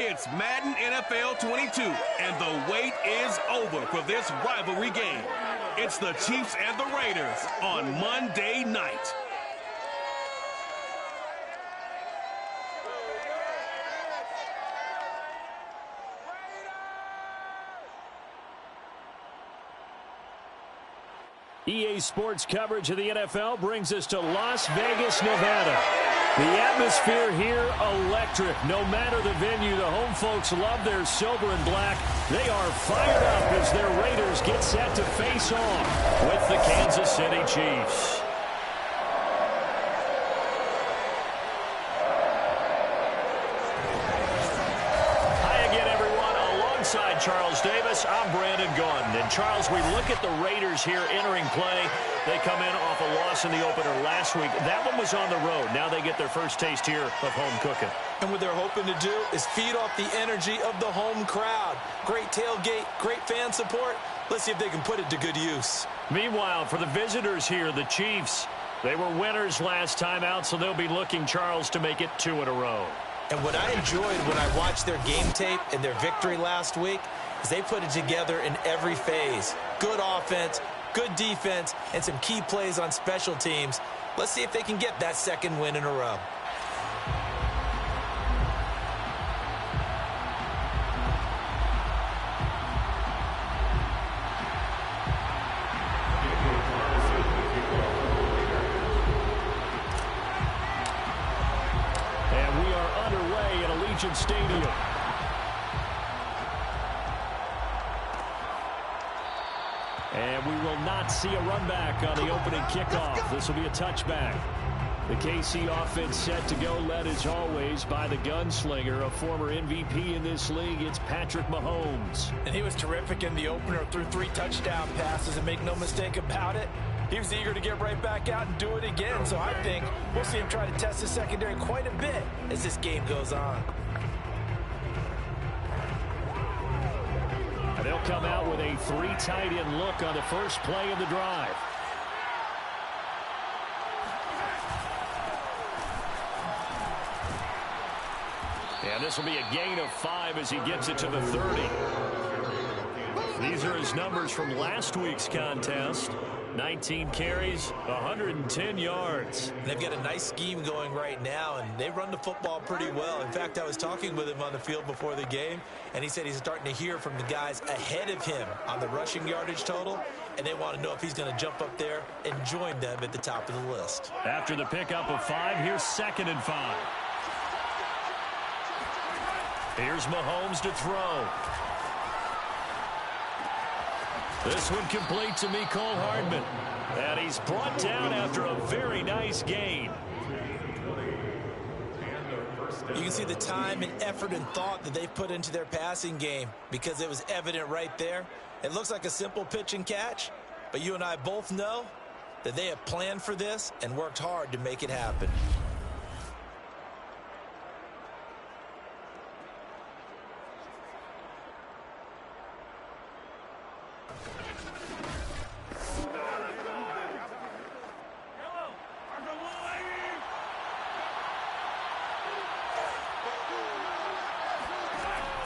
It's Madden NFL 22, and the wait is over for this rivalry game. It's the Chiefs and the Raiders on Monday night. EA Sports coverage of the NFL brings us to Las Vegas, Nevada. The atmosphere here, electric. No matter the venue, the home folks love their silver and black. They are fired up as their Raiders get set to face off with the Kansas City Chiefs. Alongside Charles Davis, I'm Brandon Gaudin. And Charles, we look at the Raiders here entering play. They come in off a loss in the opener last week. That one was on the road. Now they get their first taste here of home cooking. And what they're hoping to do is feed off the energy of the home crowd. Great tailgate, great fan support. Let's see if they can put it to good use. Meanwhile, for the visitors here, the Chiefs, they were winners last time out, so they'll be looking, Charles, to make it 2 in a row. And what I enjoyed when I watched their game tape and their victory last week is they put it together in every phase. Good offense, good defense, and some key plays on special teams. Let's see if they can get that second win in a row. Stadium. And we will not see a run back on the opening kickoff. This will be a touchback. The KC offense set to go, led as always by the gunslinger, a former MVP in this league. It's Patrick Mahomes. And he was terrific in the opener, threw 3 touchdown passes, and make no mistake about it, he was eager to get right back out and do it again. So I think we'll see him try to test the secondary quite a bit as this game goes on. And they'll come out with a 3 tight end look on the first play of the drive. And this will be a gain of 5 as he gets it to the 30. These are his numbers from last week's contest. 19 carries, 110 yards. They've got a nice scheme going right now, and they run the football pretty well. In fact, I was talking with him on the field before the game, and he said he's starting to hear from the guys ahead of him on the rushing yardage total, and they want to know if he's going to jump up there and join them at the top of the list. After the pickup of 5, here's 2nd and 5. Here's Mahomes to throw. This one complete to Mecole Hardman. And he's brought down after a very nice gain. You can see the time and effort and thought that they've put into their passing game because it was evident right there. It looks like a simple pitch and catch, but you and I both know that they have planned for this and worked hard to make it happen.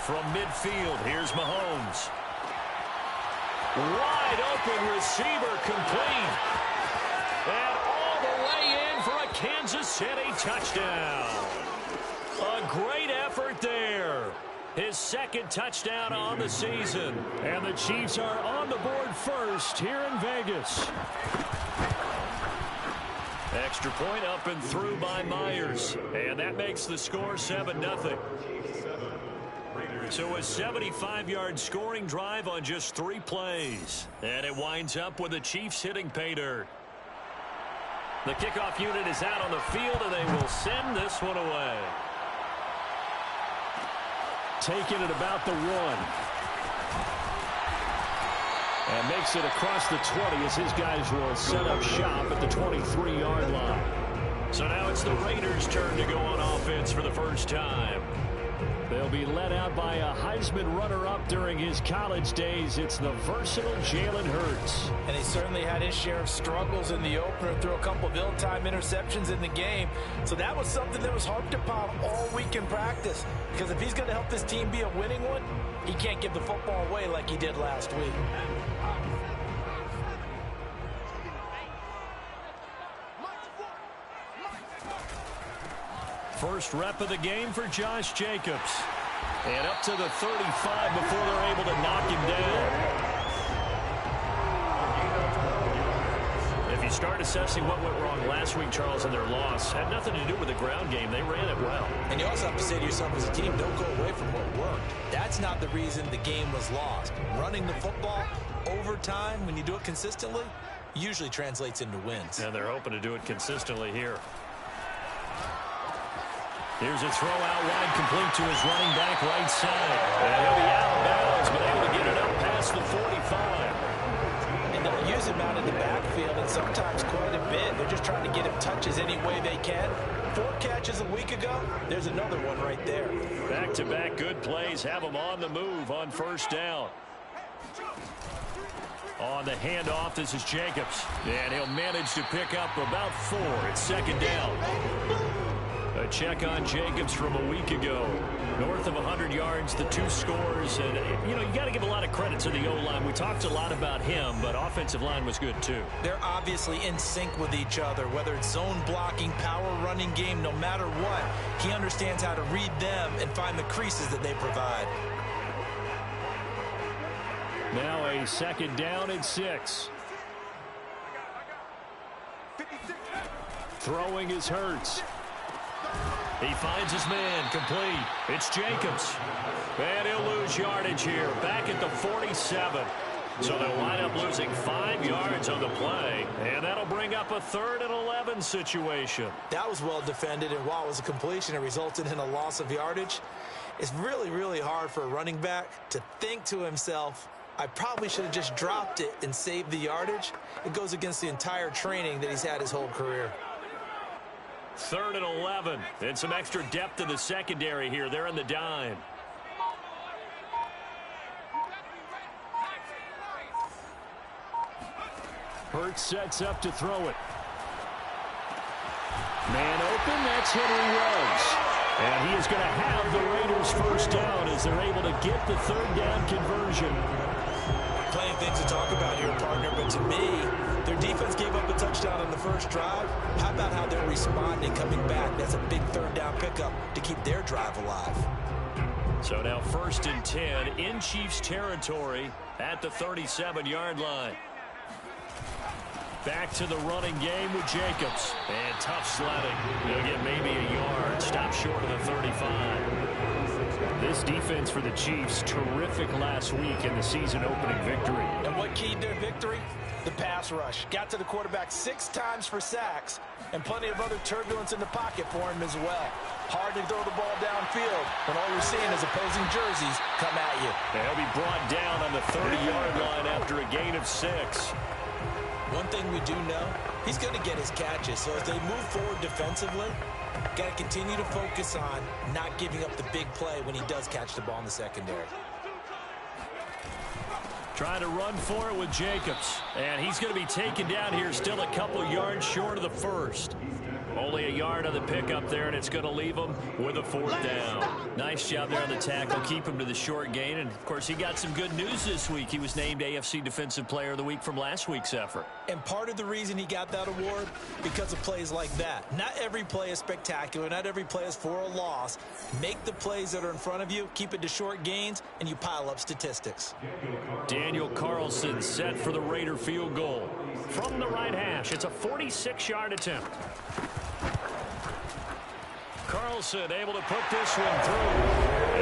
From midfield, here's Mahomes. Wide open receiver complete. And all the way in for a Kansas City touchdown. A great effort there. His 2nd touchdown on the season. And the Chiefs are on the board first here in Vegas. Extra point up and through by Myers. And that makes the score 7-0. So a 75-yard scoring drive on just 3 plays. And it winds up with the Chiefs hitting pay dirt. The kickoff unit is out on the field, and they will send this one away. Taking it about the 1. And makes it across the 20 as his guys will set up shop at the 23-yard line. So now it's the Raiders' turn to go on offense for the first time. They'll be led out by a Heisman runner-up during his college days. It's the versatile Jalen Hurts. And he certainly had his share of struggles in the opener, threw a couple of ill-timed interceptions in the game. So that was something that was harped upon all week in practice. Because if he's going to help this team be a winning one, he can't give the football away like he did last week. First rep of the game for Josh Jacobs. And up to the 35 before they're able to knock him down. If you start assessing what went wrong last week, Charles, in their loss, had nothing to do with the ground game. They ran it well. And you also have to say to yourself as a team, don't go away from what worked. That's not the reason the game was lost. Running the football over time, when you do it consistently, usually translates into wins. And they're hoping to do it consistently here. Here's a throw out wide, complete to his running back right side. And he'll be out of bounds, but able to get it up past the 45. And they'll use him out in the backfield, and sometimes quite a bit. They're just trying to get him touches any way they can. 4 catches a week ago. There's another one right there. Back-to-back good plays have him on the move on first down. On the handoff, this is Jacobs. And he'll manage to pick up about 4. It's second down. A check on Jacobs from a week ago. North of 100 yards, the 2 scores. And, you know, you got to give a lot of credit to the O-line. We talked a lot about him, but offensive line was good too. They're obviously in sync with each other, whether it's zone blocking, power running game, no matter what. He understands how to read them and find the creases that they provide. Now a second down and 6. Throwing is Hurts. He finds his man, complete. It's Jacobs. And he'll lose yardage here, back at the 47. So they'll wind up losing 5 yards on the play, and that'll bring up a 3rd and 11 situation. That was well defended, and while it was a completion, it resulted in a loss of yardage. It's really, really hard for a running back to think to himself, I probably should have just dropped it and saved the yardage. It goes against the entire training that he's had his whole career. 3rd and 11, and some extra depth in the secondary here. They're in the dime. Hurts sets up to throw it. Man open, that's Henry Ruggs. And he is going to have the Raiders first down as they're able to get the 3rd down conversion. Plenty of things to talk about here, partner, but to me, their defense gave up a touchdown on the first drive. How about how they're responding, coming back? That's a big 3rd down pickup to keep their drive alive. So now 1st and 10 in Chiefs territory at the 37-yard line. Back to the running game with Jacobs. And tough sledding. He'll get maybe a yard. Stop short of the 35. This defense for the Chiefs, terrific last week in the season-opening victory. And what keyed their victory? The pass rush. Got to the quarterback 6 times for sacks, and plenty of other turbulence in the pocket for him as well. Hard to throw the ball downfield when all you're seeing is opposing jerseys come at you. And he'll be brought down on the 30-yard line after a gain of 6. One thing we do know, he's going to get his catches. So as they move forward defensively, got to continue to focus on not giving up the big play when he does catch the ball in the secondary. Trying to run for it with Jacobs. And he's going to be taken down here, still a couple yards short of the 1st. Only a yard on the pickup there, and it's going to leave him with a 4th down. Nice job there on the tackle. Keep him to the short gain. And, of course, he got some good news this week. He was named AFC Defensive Player of the Week from last week's effort. And part of the reason he got that award, because of plays like that. Not every play is spectacular. Not every play is for a loss. Make the plays that are in front of you, keep it to short gains, and you pile up statistics. Daniel Carlson set for the Raider field goal. From the right hash, it's a 46-yard attempt. Carlson able to put this one through.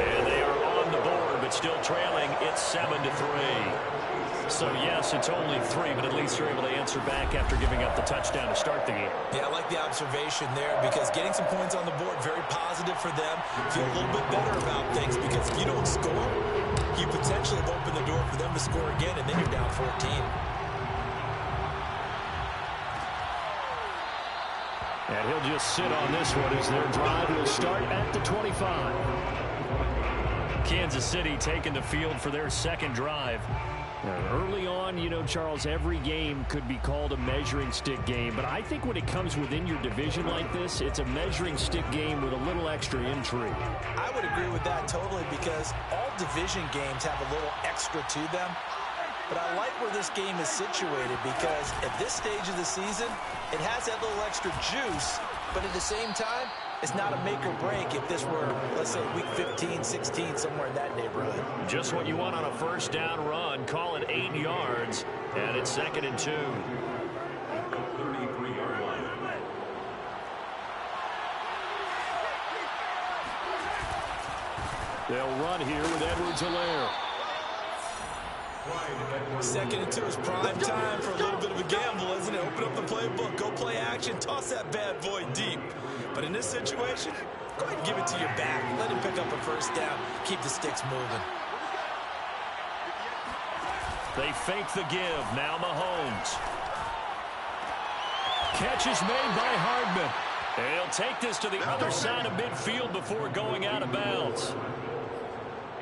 And they are on the board, but still trailing. It's 7-3. So, yes, it's only 3, but at least they're able to answer back after giving up the touchdown to start the game. Yeah, I like the observation there because getting some points on the board, very positive for them. Feel a little bit better about things because if you don't score, you potentially have opened the door for them to score again, and then you're down 14. And he'll just sit on this one as their drive will start at the 25. Kansas City taking the field for their second drive. Early on, you know, Charles, every game could be called a measuring stick game. But I think when it comes within your division like this, it's a measuring stick game with a little extra intrigue. I would agree with that totally because all division games have a little extra to them. But I like where this game is situated because at this stage of the season, it has that little extra juice. But at the same time, it's not a make or break if this were, let's say, week 15, 16, somewhere in that neighborhood. Just what you want on a first down run. Call it 8 yards, and it's 2nd and 2. They'll run here with Edwards-Helaire. 2nd and 2 is prime time for a little bit of a gamble, isn't it? Open up the playbook, go play action, toss that bad boy deep. But in this situation, go ahead and give it to your back. Let him pick up a first down. Keep the sticks moving. They fake the give. Now Mahomes. Catch is made by Hardman. And he'll take this to the other side of midfield before going out of bounds.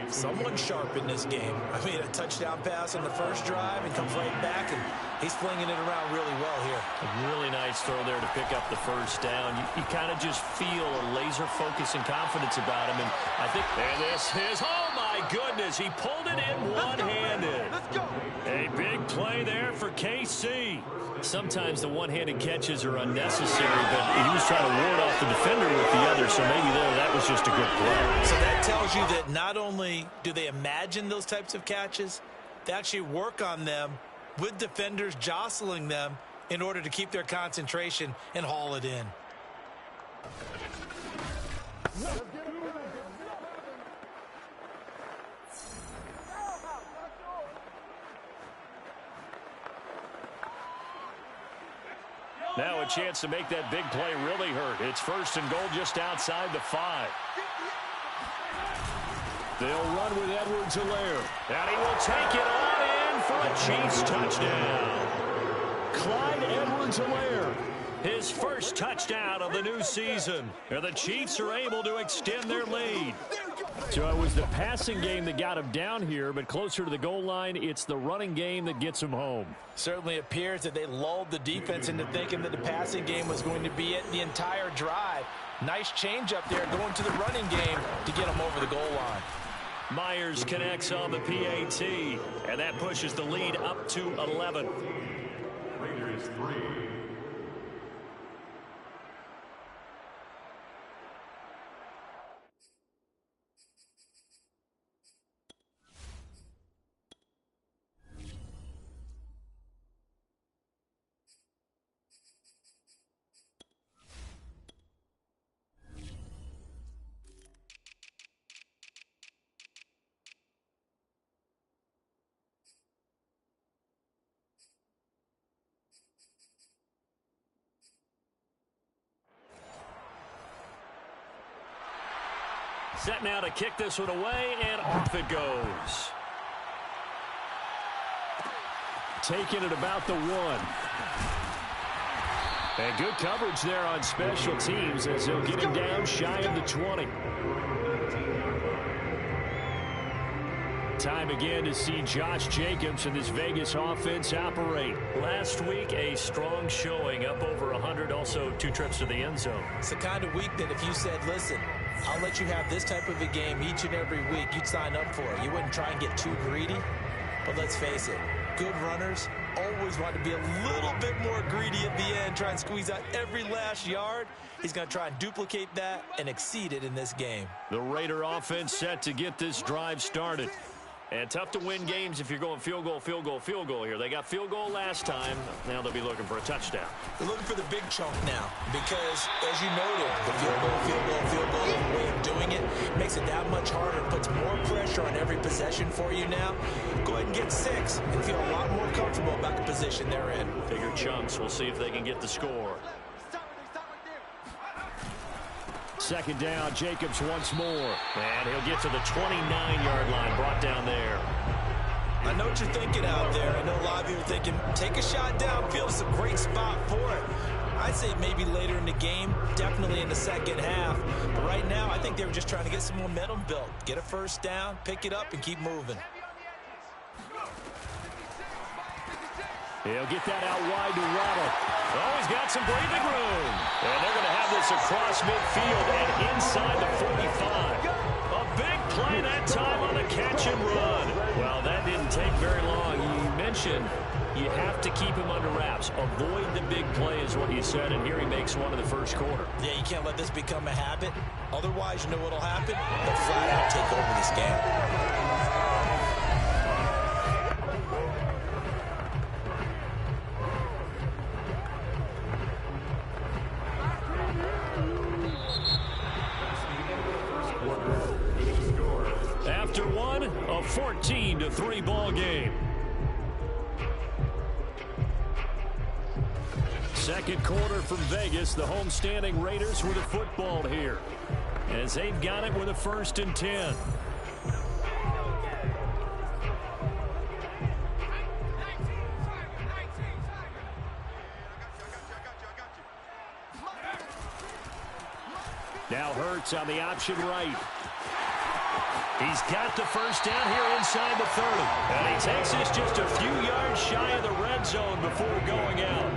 Someone sharp in this game. I mean, a touchdown pass on the first drive and comes right back, and he's flinging it around really well here. A really nice throw there to pick up the first down. You kind of just feel a laser focus and confidence about him. And I think, and this is, oh my goodness, he pulled it in one-handed. Let's go. A big play there for KC. Sometimes the one-handed catches are unnecessary, but he was trying to ward off the defender with the other, so maybe there that was just a good play. So that tells you that not only do they imagine those types of catches, they actually work on them with defenders jostling them in order to keep their concentration and haul it in. Now a chance to make that big play really hurt. It's 1st and goal just outside the 5. They'll run with Edwards-Helaire. And he will take it on in for a Chiefs touchdown. Clyde Edwards-Helaire. His first touchdown of the new season. And the Chiefs are able to extend their lead. So it was the passing game that got him down here, but closer to the goal line, it's the running game that gets him home. Certainly appears that they lulled the defense into thinking that the passing game was going to be it the entire drive. Nice change up there going to the running game to get him over the goal line. Myers connects on the PAT, and that pushes the lead up to 11. Raiders 3. Set now to kick this one away, and off it goes. Taking it about the 1. And good coverage there on special teams as they'll get him down shy of the 20. Time again to see Josh Jacobs and this Vegas offense operate. Last week, a strong showing, up over 100, also 2 trips to the end zone. It's the kind of week that if you said, listen, I'll let you have this type of a game each and every week, you'd sign up for it. You wouldn't try and get too greedy. But let's face it, good runners always want to be a little bit more greedy at the end, try and squeeze out every last yard. He's going to try and duplicate that and exceed it in this game. The Raider offense set to get this drive started. And tough to win games if you're going field goal, field goal, field goal here. They got field goal last time. Now they'll be looking for a touchdown. They're looking for the big chunk now because, as you noted, the field goal, field goal, field goal way of doing it makes it that much harder, puts more pressure on every possession for you now. Go ahead and get 6 and feel a lot more comfortable about the position they're in. Bigger chunks. We'll see if they can get the score. 2nd down, Jacobs once more. And he'll get to the 29-yard line, brought down there. I know what you're thinking out there. I know a lot of you are thinking, take a shot downfield. It's a great spot for it. I'd say maybe later in the game, definitely in the second half. But right now, I think they were just trying to get some momentum built. Get a first down, pick it up, and keep moving. He'll get that out wide to Waddle. Oh, he's got some breathing room. And they're going to have this across midfield and inside the 45. A big play that time on the catch and run. Well, that didn't take very long. You mentioned you have to keep him under wraps. Avoid the big play is what you said, and here he makes one in the first quarter. Yeah, you can't let this become a habit. Otherwise, you know what will happen? They'll flat out take over this game. After one, a 14-3 ball game. Second quarter from Vegas. The homestanding Raiders with a football here, as they've got it with a 1st and 10. Now Hurts on the option right. He's got the first down here inside the 30. And he takes this just a few yards shy of the red zone before going out.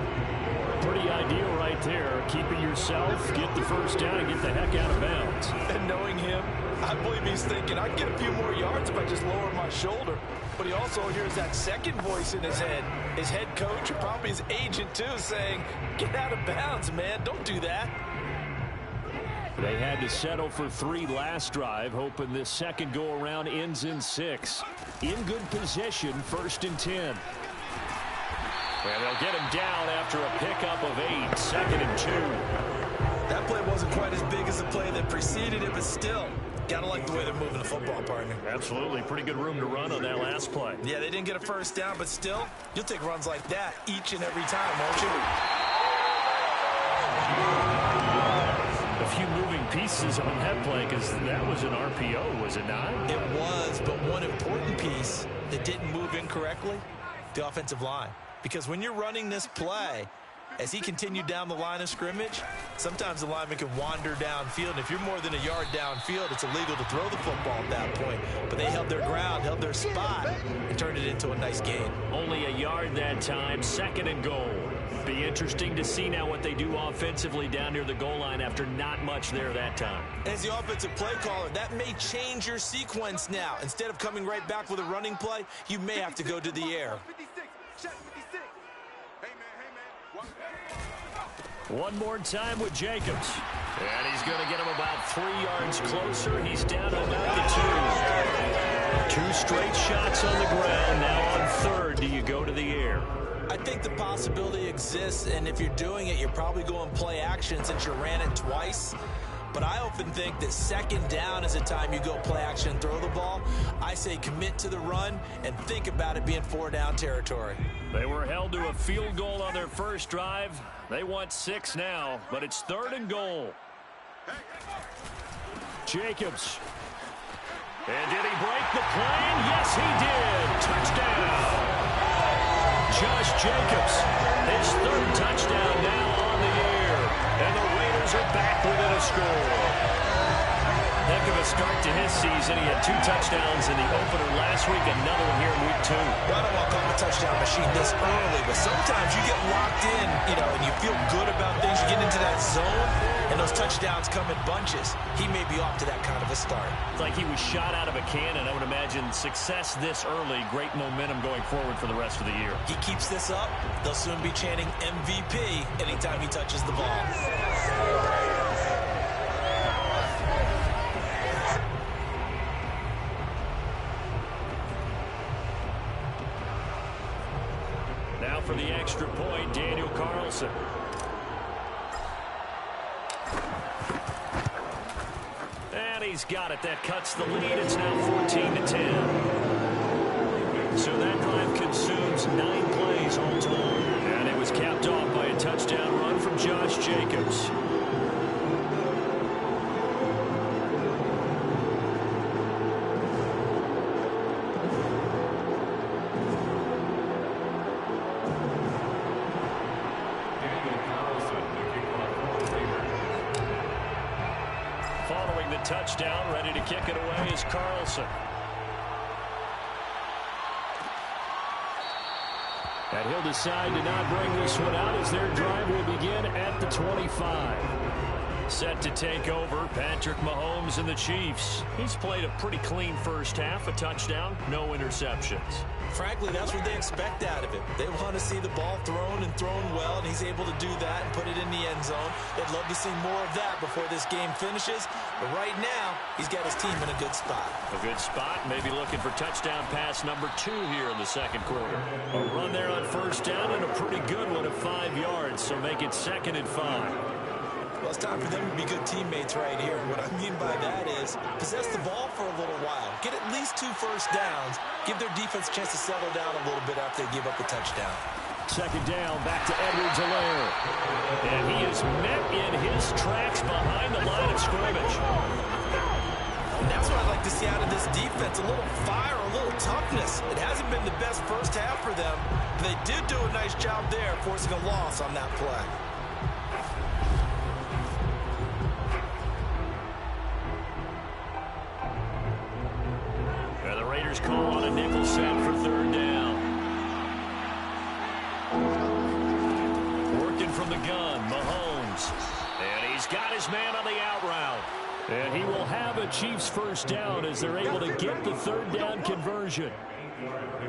Pretty ideal right there. Keep it yourself, get the first down, and get the heck out of bounds. And knowing him, I believe he's thinking, I can get a few more yards if I just lower my shoulder. But he also hears that second voice in his head. His head coach, and probably his agent too, saying, get out of bounds, man. Don't do that. They had to settle for 3 last drive, hoping this second go-around ends in 6. In good position, 1st and 10. And they'll get him down after a pickup of 8, 2nd and 2. That play wasn't quite as big as the play that preceded it, but still, gotta like the way they're moving the football, partner. Absolutely. Pretty good room to run on that last play. Yeah, they didn't get a first down, but still, you'll take runs like that each and every time, won't you? A few moving pieces on that play, because that was an RPO, was it not? It was, but one important piece that didn't move incorrectly, the offensive line. Because when you're running this play, as he continued down the line of scrimmage, sometimes the lineman can wander downfield. And if you're more than a yard downfield, it's illegal to throw the football at that point. But they held their ground, held their spot, and turned it into a nice gain. Only a yard that time, 2nd and goal. Be interesting to see now what they do offensively down near the goal line after not much there that time. As the offensive play caller, that may change your sequence now. Instead of coming right back with a running play, you may have to go to the air. One more time with Jacobs. And he's going to get him about 3 yards closer. He's down about the 2. 2 straight shots on the ground. Now on 3rd, do you go to the air? I think the possibility exists, and if you're doing it, you're probably going play action since you ran it twice. But I often think that 2nd down is the time you go play action and throw the ball. I say commit to the run and think about it being 4-down territory. They were held to a field goal on their first drive. They want 6 now, but it's 3rd and goal. Jacobs. And did he break the plane? Yes, he did. Touchdown. Josh Jacobs, his 3rd touchdown now on the air. And the Raiders are back within a score. Heck of a start to his season. He had 2 touchdowns in the opener last week, another one here in week 2. Well, I don't want to call him a touchdown machine this early, but sometimes you get locked in, and you feel good about things. You get into that zone, and those touchdowns come in bunches. He may be off to that kind of a start. It's like he was shot out of a cannon. I would imagine success this early, great momentum going forward for the rest of the year. He keeps this up, they'll soon be chanting MVP anytime he touches the ball. Now for the extra point, Daniel Carlson. And he's got it. That cuts the lead. It's now 14-10. So that drive consumes 9 plays all told. And it was capped off by a touchdown run from Josh Jacobs. following the touchdown. Ready to kick it away is Carlson. And he'll decide to not bring this one out as their drive will begin at the 25. Set to take over, Patrick Mahomes and the Chiefs. He's played a pretty clean first half, a touchdown, no interceptions. Frankly, that's what they expect out of him. They want to see the ball thrown and thrown well, and he's able to do that and put it in the end zone. They'd love to see more of that before this game finishes. But right now, he's got his team in a good spot. A good spot, maybe looking for touchdown pass number 2 here in the second quarter. A run there on first down and a pretty good one at 5 yards, so make it 2nd and 5. Well, it's time for them to be good teammates right here. What I mean by that is possess the ball for a little while. Get at least 2 first downs. Give their defense a chance to settle down a little bit after they give up the touchdown. 2nd down, back to Edwards-Helaire. And he is met in his tracks behind the line of scrimmage. And that's what I'd like to see out of this defense. A little fire, a little toughness. It hasn't been the best first half for them, but they did do a nice job there, forcing a loss on that play. Call on a nickel set for 3rd down. Working from the gun, Mahomes. And he's got his man on the out route. And he will have a Chiefs first down as they're able to get the 3rd down conversion.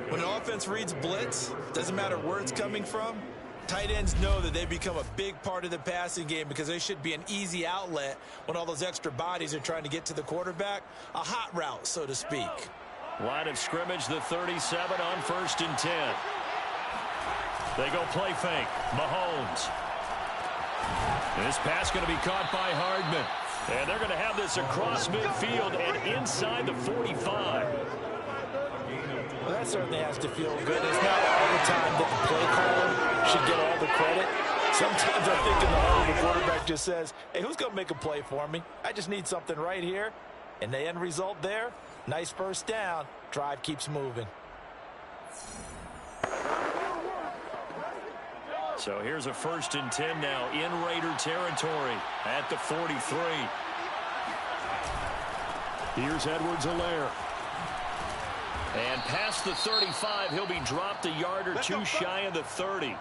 When an offense reads blitz, doesn't matter where it's coming from, tight ends know that they become a big part of the passing game because they should be an easy outlet when all those extra bodies are trying to get to the quarterback. A hot route, so to speak. Line of scrimmage, the 37 on 1st and 10. They go play fake. Mahomes. This pass going to be caught by Hardman. And they're going to have this across midfield and inside the 45. Well, that certainly has to feel good. It's not all the time that the play caller should get all the credit. Sometimes I think in the huddle, the quarterback just says, hey, who's going to make a play for me? I just need something right here. And the end result there, nice first down. Drive keeps moving. So here's a 1st and 10 now in Raider territory at the 43. Here's Edwards-Helaire. And past the 35, he'll be dropped a yard or 2 shy of the 30.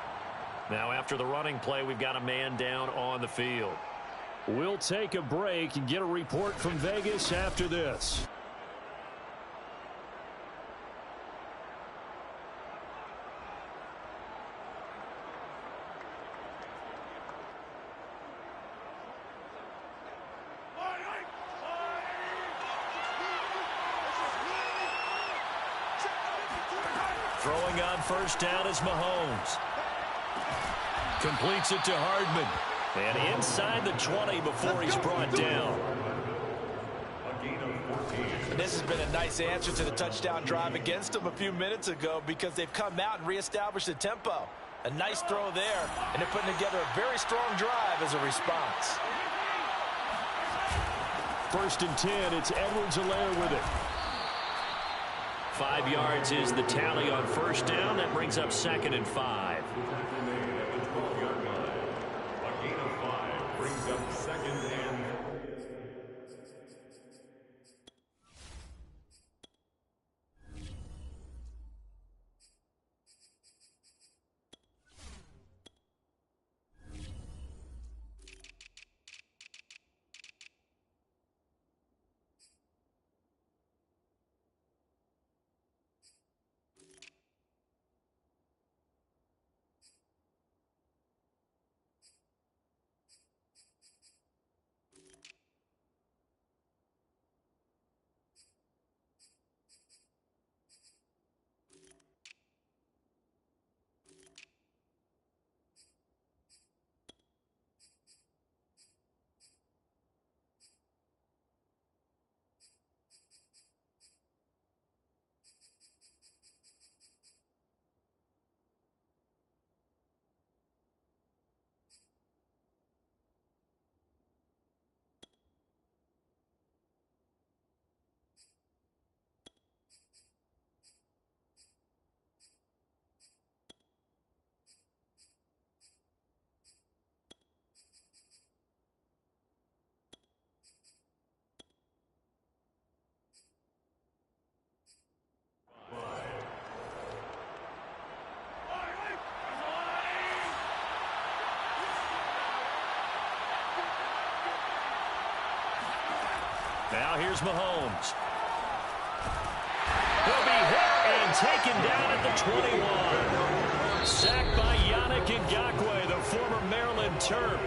Now after the running play, we've got a man down on the field. We'll take a break and get a report from Vegas after this. Throwing on first down is Mahomes. Completes it to Hardman. And inside the 20 before he's brought down. And this has been a nice answer to the touchdown drive against them a few minutes ago because they've come out and reestablished the tempo. A nice throw there, and they're putting together a very strong drive as a response. 1st and 10, it's Edwards-Helaire with it. 5 yards is the tally on first down. That brings up 2nd and 5. Brings up 2nd and Now here's Mahomes. He'll be hit and taken down at the 21. Sacked by Yannick Ngakoue, the former Maryland Terp.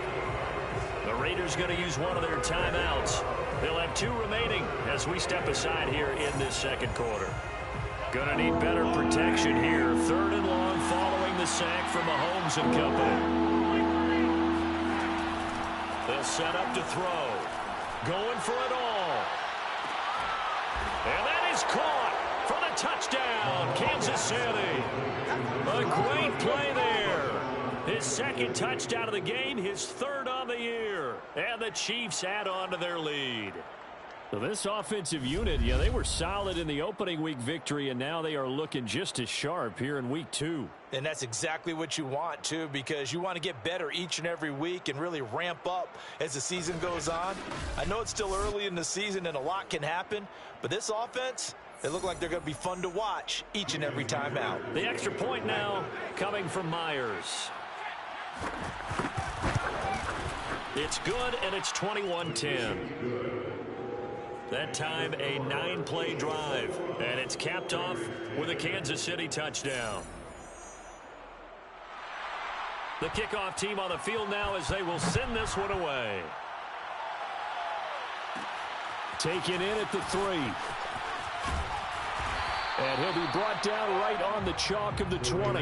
The Raiders going to use one of their timeouts. They'll have 2 remaining as we step aside here in this second quarter. Going to need better protection here. 3rd and long following the sack from Mahomes and company. They'll set up to throw. Going for it all. And that is caught for the touchdown, Kansas City. A great play there. His 2nd touchdown of the game, his 3rd on the year. And the Chiefs add on to their lead. So this offensive unit, yeah, they were solid in the opening week victory, and now they are looking just as sharp here in week 2. And that's exactly what you want, too, because you want to get better each and every week and really ramp up as the season goes on. I know it's still early in the season and a lot can happen, but this offense, they look like they're going to be fun to watch each and every time out. The extra point now coming from Myers. It's good, and it's 21-10. That time a 9-play drive, and it's capped off with a Kansas City touchdown. The kickoff team on the field now as they will send this one away. Taken in at the 3. And he'll be brought down right on the chalk of the 20.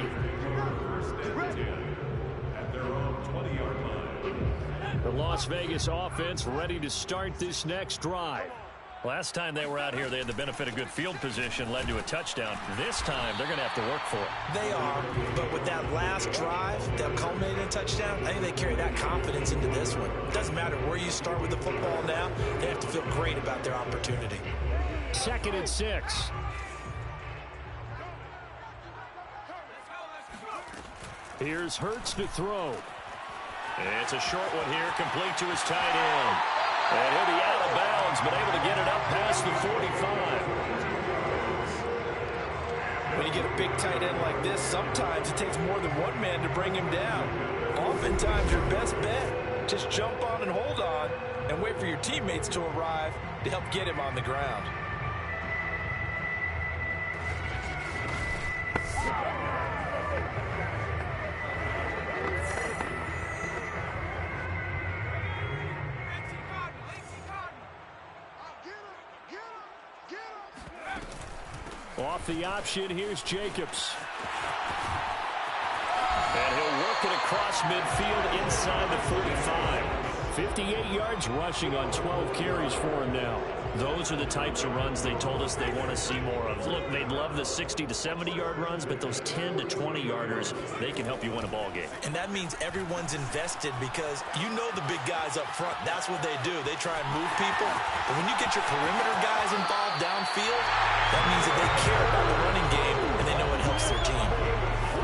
At their own 20-yard line. The Las Vegas offense ready to start this next drive. Last time they were out here, they had the benefit of good field position, led to a touchdown. This time, they're going to have to work for it. They are, but with that last drive that culminated in a touchdown, I think they carry that confidence into this one. It doesn't matter where you start with the football now. They have to feel great about their opportunity. 2nd and 6. Here's Hurts to throw. It's a short one here, complete to his tight end. And he'll be out of bounds, but able to get it up past the 45. When you get a big tight end like this, sometimes it takes more than one man to bring him down. Oftentimes, your best bet, just jump on and hold on and wait for your teammates to arrive to help get him on the ground. Off the option, here's Jacobs. And he'll work it across midfield inside the 45. 58 yards rushing on 12 carries for him now. Those are the types of runs they told us they want to see more of. Look, they'd love the 60 to 70-yard runs, but those 10 to 20-yarders, they can help you win a ball game. And that means everyone's invested because you know the big guys up front. That's what they do. They try and move people. But when you get your perimeter guys involved downfield, that means that they care about the running game and they know it helps their team.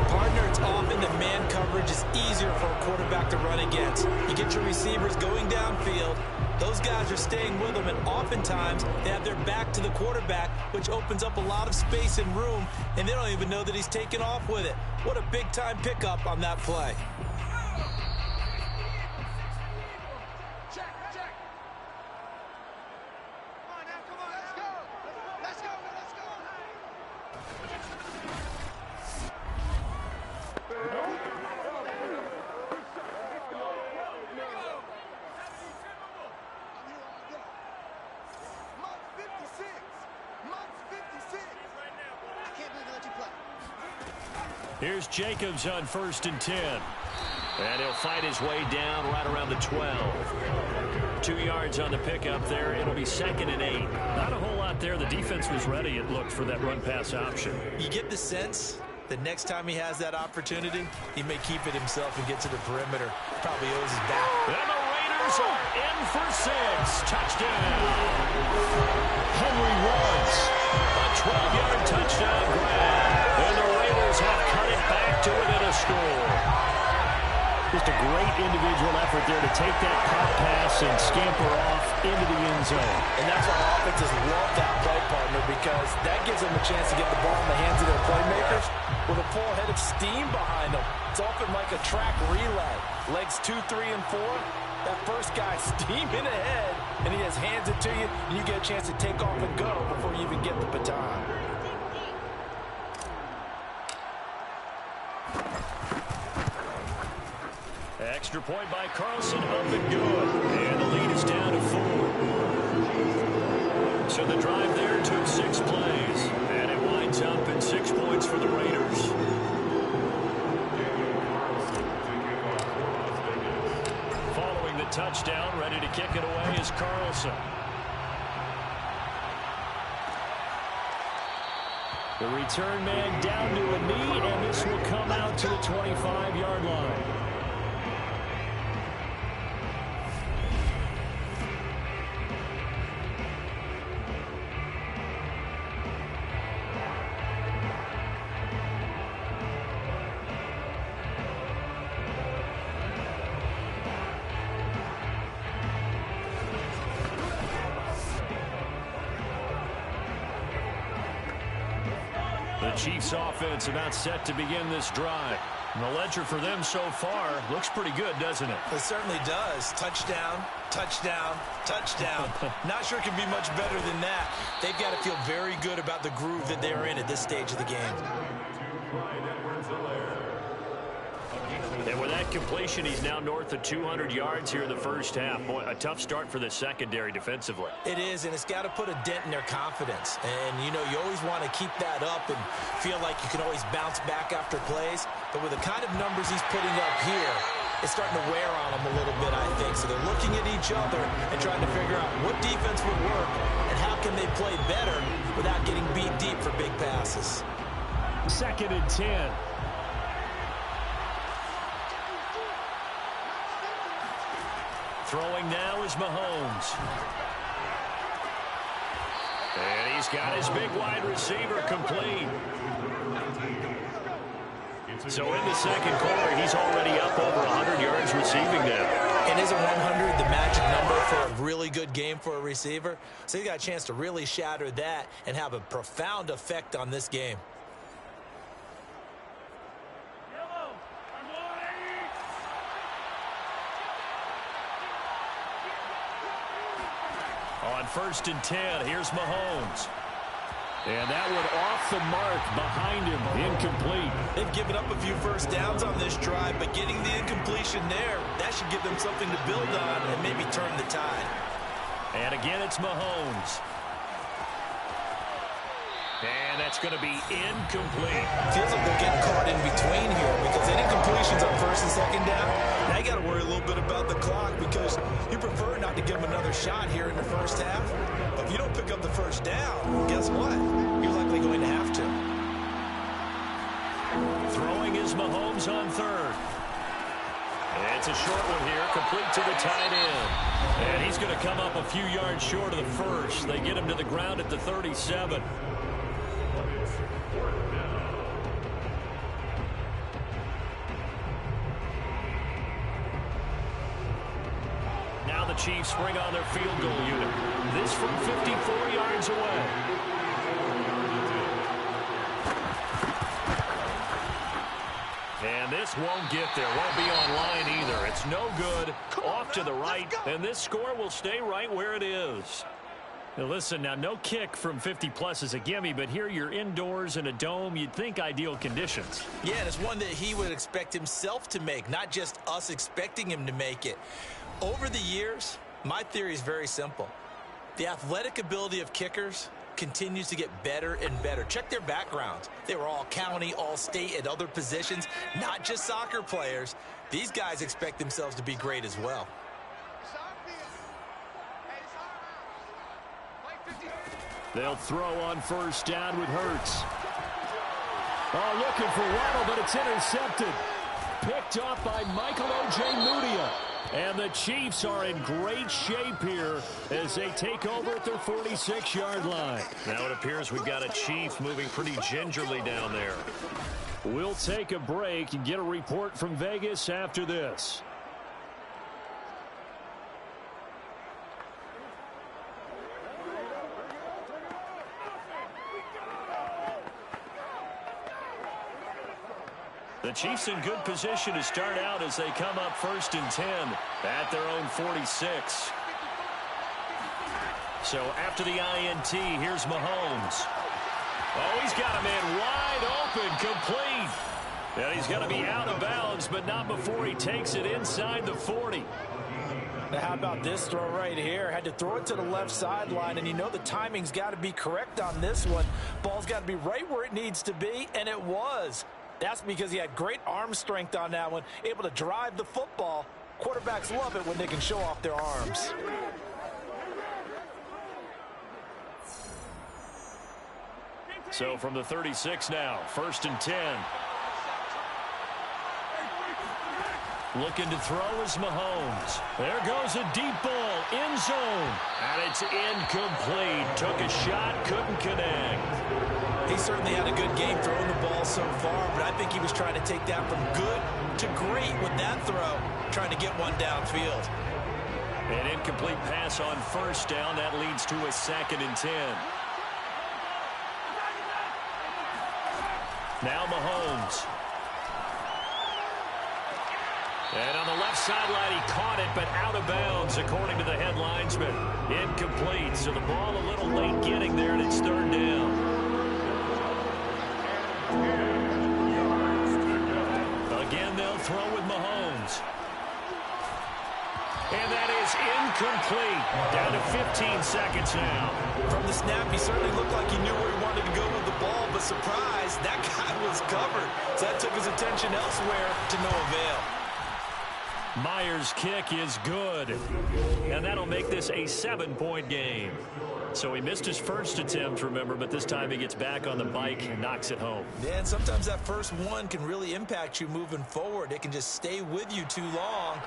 Partner, it's often that man coverage is easier for a quarterback to run against. You get your receivers going downfield. Those guys are staying with them, and oftentimes they have their back to the quarterback, which opens up a lot of space and room, and they don't even know that he's taken off with it. What a big-time pickup on that play. Here's Jacobs on 1st and 10. And he'll fight his way down right around the 12. 2 yards on the pickup there. It'll be 2nd and 8. Not a whole lot there. The defense was ready, it looked, for that run-pass option. You get the sense that next time he has that opportunity, he may keep it himself and get to the perimeter. Probably owes his back. And the Raiders are in for 6. Touchdown. Henry runs. A 12-yard touchdown grab. And the Raiders have cut it back to within a score. Just a great individual effort there to take that pop pass and scamper off into the end zone. And that's why offenses love that play, partner, because that gives them a chance to get the ball in the hands of their playmakers with a full head of steam behind them. It's often like a track relay. Legs 2, 3, and 4. That first guy steaming ahead and he just hands it to you, and you get a chance to take off and go before you even get the baton. Extra point by Carlson, up and good. And the lead is down to 4. So the drive there took 6 plays. And it winds up in 6 points for the Raiders. Following the touchdown, ready to kick it away is Carlson. The return man down to a knee, and this will come out to the 25-yard line. The Chiefs offense about set to begin this drive. And the ledger for them so far looks pretty good, doesn't it? It certainly does. Touchdown, touchdown, touchdown. Not sure it can be much better than that. They've got to feel very good about the groove that they're in at this stage of the game. And with that completion, he's now north of 200 yards here in the first half. Boy, a tough start for the secondary defensively. It is, and it's got to put a dent in their confidence. And, you know, you always want to keep that up and feel like you can always bounce back after plays. But with the kind of numbers he's putting up here, it's starting to wear on them a little bit, I think. So they're looking at each other and trying to figure out what defense would work and how can they play better without getting beat deep for big passes. 2nd and 10. Throwing now is Mahomes. And he's got his big wide receiver complete. So in the second quarter, he's already up over 100 yards receiving now. And isn't 100 the magic number for a really good game for a receiver? So he got a chance to really shatter that and have a profound effect on this game. On 1st and 10, here's Mahomes. And that one off the mark behind him, incomplete. They've given up a few first downs on this drive, but getting the incompletion there, that should give them something to build on and maybe turn the tide. And again, it's Mahomes. And that's going to be incomplete. Feels like they're getting caught in between here because any incompletions on 1st and 2nd down, now you got to worry a little bit about the clock because you prefer not to give them another shot here in the first half. But if you don't pick up the first down, guess what? You're likely going to have to. Throwing is Mahomes on 3rd. And it's a short one here, complete to the tight end. And he's going to come up a few yards short of the first. They get him to the ground at the 37. Now the Chiefs bring on their field goal unit. This from 54 yards away. And this won't get there. Won't be online either. It's no good. Off to the right. And this score will stay right where it is. Now listen, now no kick from 50-plus is a gimme, but here you're indoors in a dome. You'd think ideal conditions. Yeah, and it's one that he would expect himself to make, not just us expecting him to make it. Over the years, my theory is very simple. The athletic ability of kickers continues to get better and better. Check their backgrounds. They were all county, all state, at other positions, not just soccer players. These guys expect themselves to be great as well. They'll throw on 1st down with Hurts. Oh, looking for Waddle, but it's intercepted. Picked off by Michael O.J. Mudia. And the Chiefs are in great shape here as they take over at their 46-yard line. Now it appears we've got a Chief moving pretty gingerly down there. We'll take a break and get a report from Vegas after this. The Chiefs in good position to start out as they come up 1st and 10 at their own 46. So after the INT, here's Mahomes. Oh, he's got a man wide open, complete. And he's going to be out of bounds, but not before he takes it inside the 40. Now, how about this throw right here? Had to throw it to the left sideline, and you know the timing's got to be correct on this one. Ball's got to be right where it needs to be, and it was. That's because he had great arm strength on that one, able to drive the football. Quarterbacks love it when they can show off their arms. So from the 36 now, 1st and 10. Looking to throw is Mahomes. There goes a deep ball, end zone. And it's incomplete. Took a shot, couldn't connect. He certainly had a good game throwing the ball so far, but I think he was trying to take that from good to great with that throw, trying to get one downfield. An incomplete pass on 1st down. That leads to a 2nd and 10. Now Mahomes. And on the left sideline, he caught it, but out of bounds, according to the headlinesman. Incomplete, so the ball a little late getting there, and it's 3rd down. Again, they'll throw with Mahomes. And that is incomplete. Down to 15 seconds now. From the snap, he certainly looked like he knew where he wanted to go with the ball, but surprise, that guy was covered. So that took his attention elsewhere to no avail. Myers' kick is good. And that'll make this a 7-point game. So he missed his first attempt, remember, but this time he gets back on the bike and knocks it home. Yeah, and sometimes that first one can really impact you moving forward. It can just stay with you too long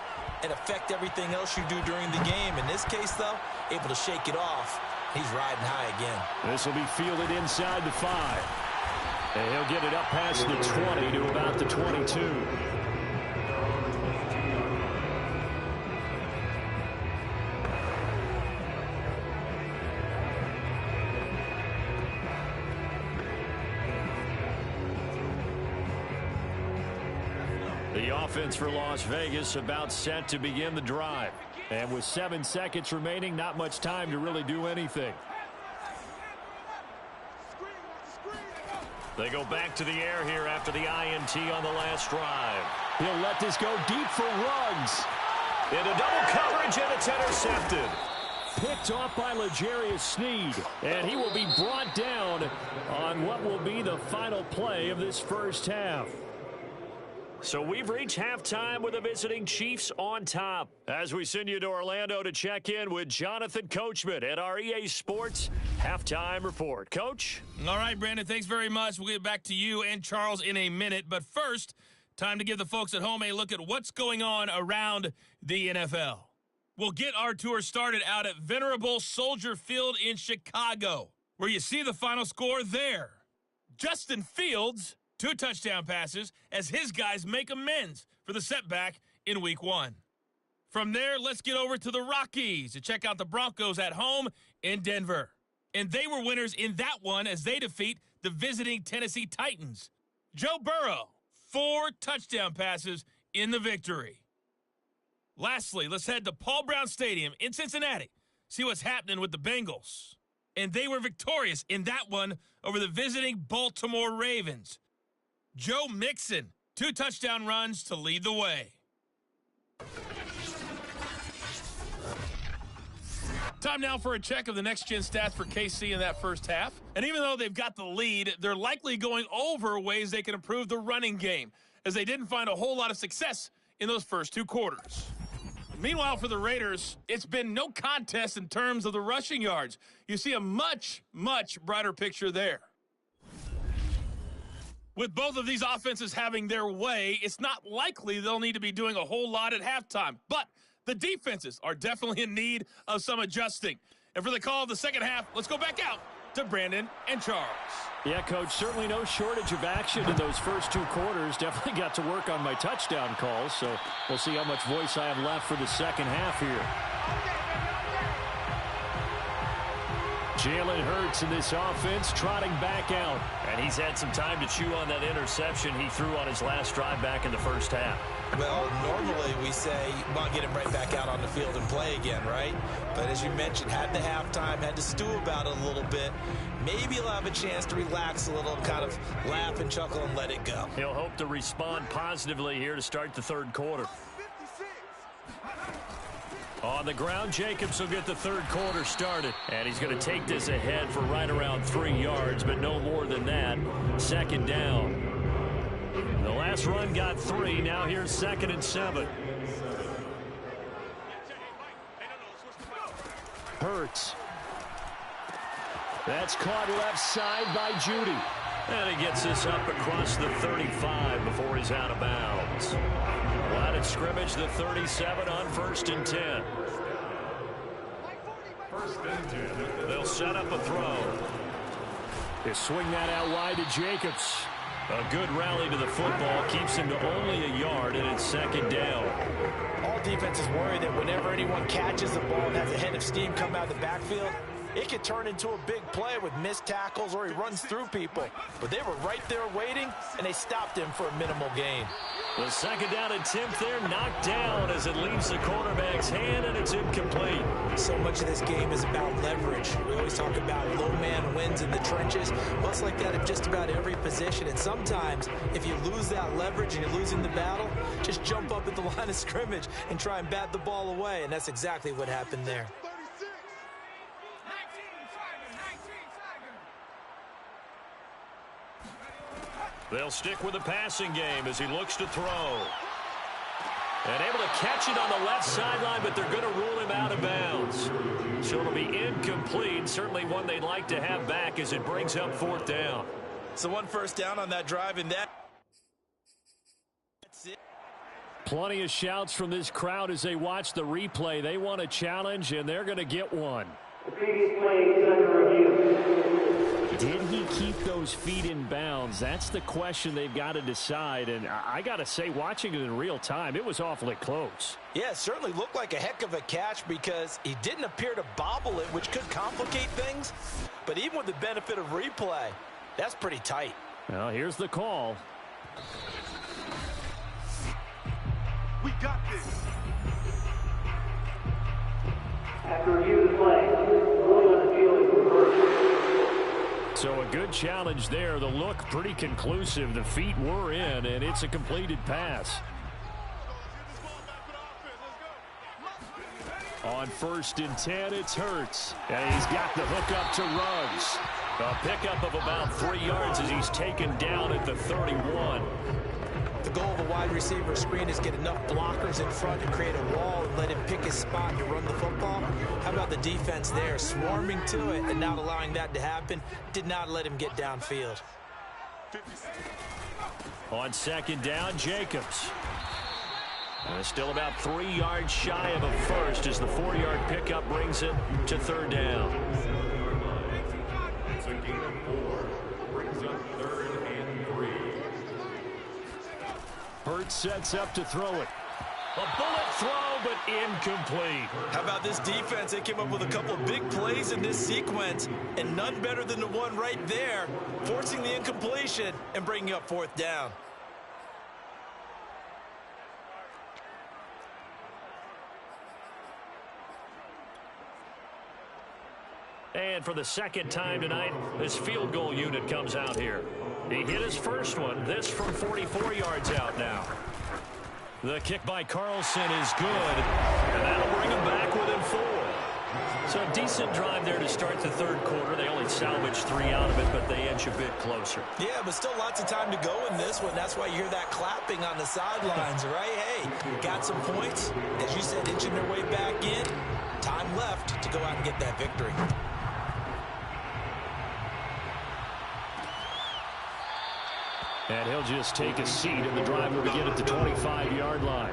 and affect everything else you do during the game. In this case, though, able to shake it off. He's riding high again. This will be fielded inside the 5. And he'll get it up past the 20 to about the 22. The offense for Las Vegas about set to begin the drive. And with 7 seconds remaining, not much time to really do anything. They go back to the air here after the INT on the last drive. He'll let this go deep for Ruggs. Into double coverage, and it's intercepted. Picked off by L'Jarius Sneed. And he will be brought down on what will be the final play of this first half. So we've reached halftime with the visiting Chiefs on top. As we send you to Orlando to check in with Jonathan Coachman at our EA Sports Halftime Report. Coach? All right, Brandon, thanks very much. We'll get back to you and Charles in a minute. But first, time to give the folks at home a look at what's going on around the NFL. We'll get our tour started out at Venerable Soldier Field in Chicago, where you see the final score there. Justin Fields, 2 touchdown passes as his guys make amends for the setback in Week 1. From there, let's get over to the Rockies to check out the Broncos at home in Denver. And they were winners in that one as they defeat the visiting Tennessee Titans. Joe Burrow, 4 touchdown passes in the victory. Lastly, let's head to Paul Brown Stadium in Cincinnati, see what's happening with the Bengals. And they were victorious in that one over the visiting Baltimore Ravens. Joe Mixon, 2 touchdown runs to lead the way. Time now for a check of the next-gen stats for KC in that first half. And even though they've got the lead, they're likely going over ways they can improve the running game, as they didn't find a whole lot of success in those first 2 quarters. Meanwhile, for the Raiders, it's been no contest in terms of the rushing yards. You see a much, much brighter picture there. With both of these offenses having their way, it's not likely they'll need to be doing a whole lot at halftime. But the defenses are definitely in need of some adjusting. And for the call of the second half, let's go back out to Brandon and Charles. Yeah, Coach, certainly no shortage of action in those first 2 quarters. Definitely got to work on my touchdown calls, so we'll see how much voice I have left for the second half here. Jalen Hurts in this offense trotting back out. And he's had some time to chew on that interception he threw on his last drive back in the first half. Well, normally we say, well, get him right back out on the field and play again, right? But as you mentioned, had the halftime, had to stew about it a little bit. Maybe he'll have a chance to relax a little, kind of laugh and chuckle and let it go. He'll hope to respond positively here to start the third quarter. On the ground, Jacobs will get the third quarter started. And he's going to take this ahead for right around 3 yards, but no more than that. Second down. The last run got 3. Now here's 2nd and 7. Hurts. That's caught left side by Judy. And he gets this up across the 35 before he's out of bounds. Line of scrimmage, the 37 on 1st and 10. They'll set up a throw. They swing that out wide to Jacobs. A good rally to the football keeps him to only a yard, and it's 2nd down. All defenses worry that whenever anyone catches the ball and has a head of steam come out of the backfield, it could turn into a big play with missed tackles or he runs through people. But they were right there waiting, and they stopped him for a minimal gain. The 2nd down attempt there knocked down as it leaves the quarterback's hand, and it's incomplete. So much of this game is about leverage. We always talk about low man wins in the trenches. Well, it's like that in just about every position. And sometimes, if you lose that leverage and you're losing the battle, just jump up at the line of scrimmage and try and bat the ball away. And that's exactly what happened there. They'll stick with the passing game as he looks to throw. And able to catch it on the left sideline, but they're going to rule him out of bounds. So it'll be incomplete. Certainly one they'd like to have back as it brings up 4th down. So 1 first down on that drive, and that's it. Plenty of shouts from this crowd as they watch the replay. They want a challenge, and they're going to get one. The previous play is under review. Did he keep those feet in bounds? That's the question they've got to decide. And I got to say, watching it in real time, it was awfully close. Yeah, it certainly looked like a heck of a catch because he didn't appear to bobble it, which could complicate things. But even with the benefit of replay, that's pretty tight. Well, here's the call. We got this. After review of the play, ruling on the field is reversed. So a good challenge there. The look pretty conclusive. The feet were in, and it's a completed pass. On 1st and 10, it's Hurts. And he's got the hook up to Ruggs. A pickup of about 3 yards as he's taken down at the 31. The goal of a wide receiver screen is get enough blockers in front to create a wall and let him pick his spot to run the football. How about the defense there, swarming to it and not allowing that to happen? Did not let him get downfield. On 2nd down, Jacobs. And still about 3 yards shy of a first as the 4-yard pickup brings it to 3rd down. It's a gain of 4. Brings up 3rd and 3. Hurts sets up to throw it. A bullet throw, but incomplete. How about this defense? They came up with a couple of big plays in this sequence, and none better than the one right there, forcing the incompletion and bringing up 4th down. And for the 2nd time tonight, this field goal unit comes out here. He hit his first one, this from 44 yards out now. The kick by Carlson is good, and that'll bring him back within 4. So a decent drive there to start the 3rd quarter. They only salvaged 3 out of it, but they inch a bit closer. Yeah, but still lots of time to go in this one. That's why you hear that clapping on the sidelines, right? Hey, got some points. As you said, inching their way back in. Time left to go out and get that victory. And he'll just take a seat, and the drive will begin at the 25-yard line.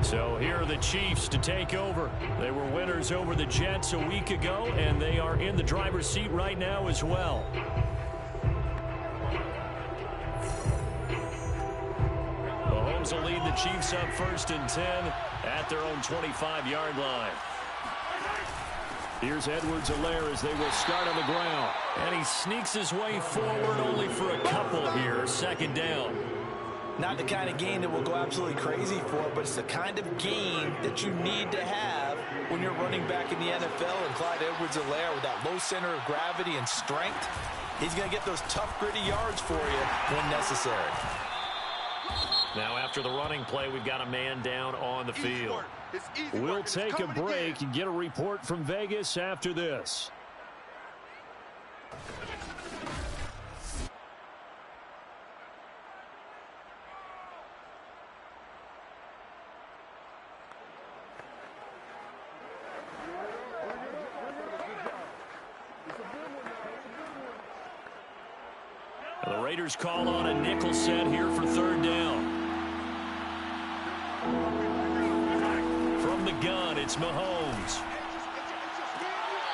So here are the Chiefs to take over. They were winners over the Jets a week ago, and they are in the driver's seat right now as well. Mahomes will lead the Chiefs up 1st and 10 at their own 25-yard line. Here's Edwards-Helaire as they will start on the ground. And he sneaks his way forward only for a couple here. Second down. Not the kind of game that we'll go absolutely crazy for, but it's the kind of game that you need to have when you're running back in the NFL. And Clyde Edwards-Helaire, with that low center of gravity and strength, he's going to get those tough, gritty yards for you when necessary. Now after the running play, we've got a man down on the field. We'll take a break and get a report from Vegas after this. The Raiders call on a nickel set here for third down. From the gun, it's Mahomes.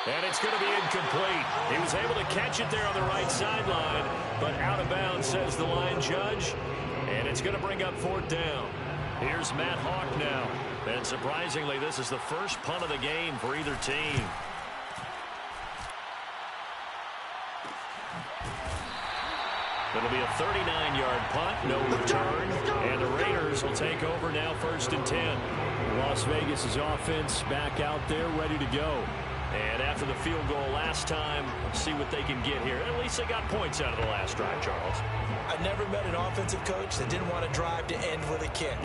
And it's going to be incomplete. He was able to catch it there on the right sideline, but out of bounds, says the line judge. And it's going to bring up fourth down. Here's Matt Hawk now. And surprisingly, this is the first punt of the game for either team. It'll be a 39-yard punt, no return, and the Raiders will take over now, 1st and 10. Las Vegas' offense back out there, ready to go. And after the field goal last time, let's see what they can get here. At least they got points out of the last drive, Charles. I've never met an offensive coach that didn't want to drive to end with a kick.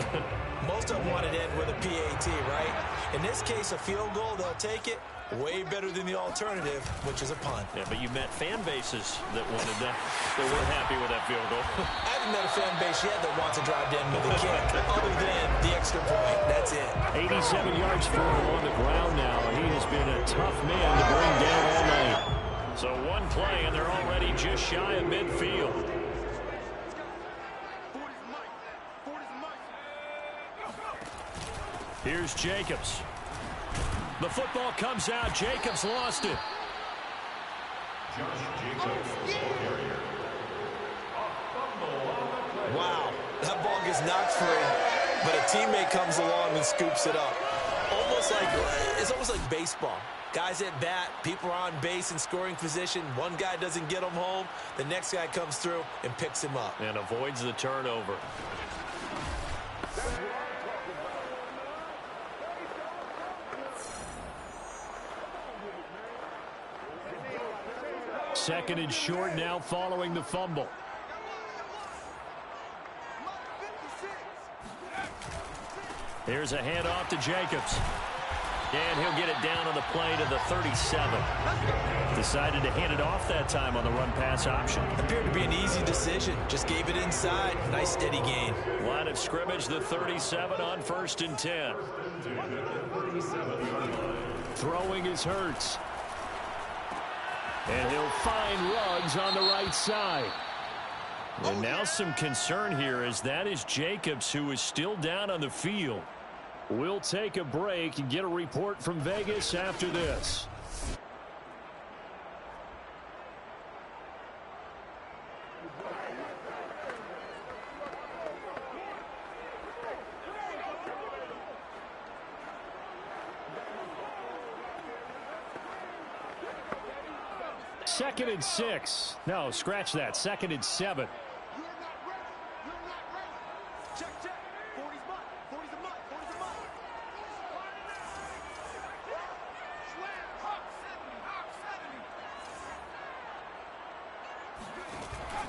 Most of them wanted to end with a PAT, right? In this case, a field goal, they'll take it. Way better than the alternative, which is a punt. Yeah, but you met fan bases that wanted that. They weren't happy with that field goal. I haven't met a fan base yet that wants to drive to end with a kick, other than the extra point. That's it. 87 yards for him on the ground now. He has been a tough man to bring down all night. So one play, and they're already just shy of midfield. Here's Jacobs. The football comes out. Jacobs lost it. Wow, that ball gets knocked free, but a teammate comes along and scoops it up. It's almost like baseball. Guys at bat, people are on base in scoring position. One guy doesn't get him home. The next guy comes through and picks him up. And avoids the turnover. Second and short now following the fumble. Here's a handoff to Jacobs. And he'll get it down on the play to the 37. Decided to hand it off that time on the run-pass option. Appeared to be an easy decision. Just gave it inside. Nice steady gain. Line of scrimmage, the 37 on 1st and 10. Throwing is Hurts. And he'll find Ruggs on the right side. And now some concern here as that is Jacobs, who is still down on the field. We'll take a break and get a report from Vegas after this. Second and 6. No, scratch that. 2nd and 7.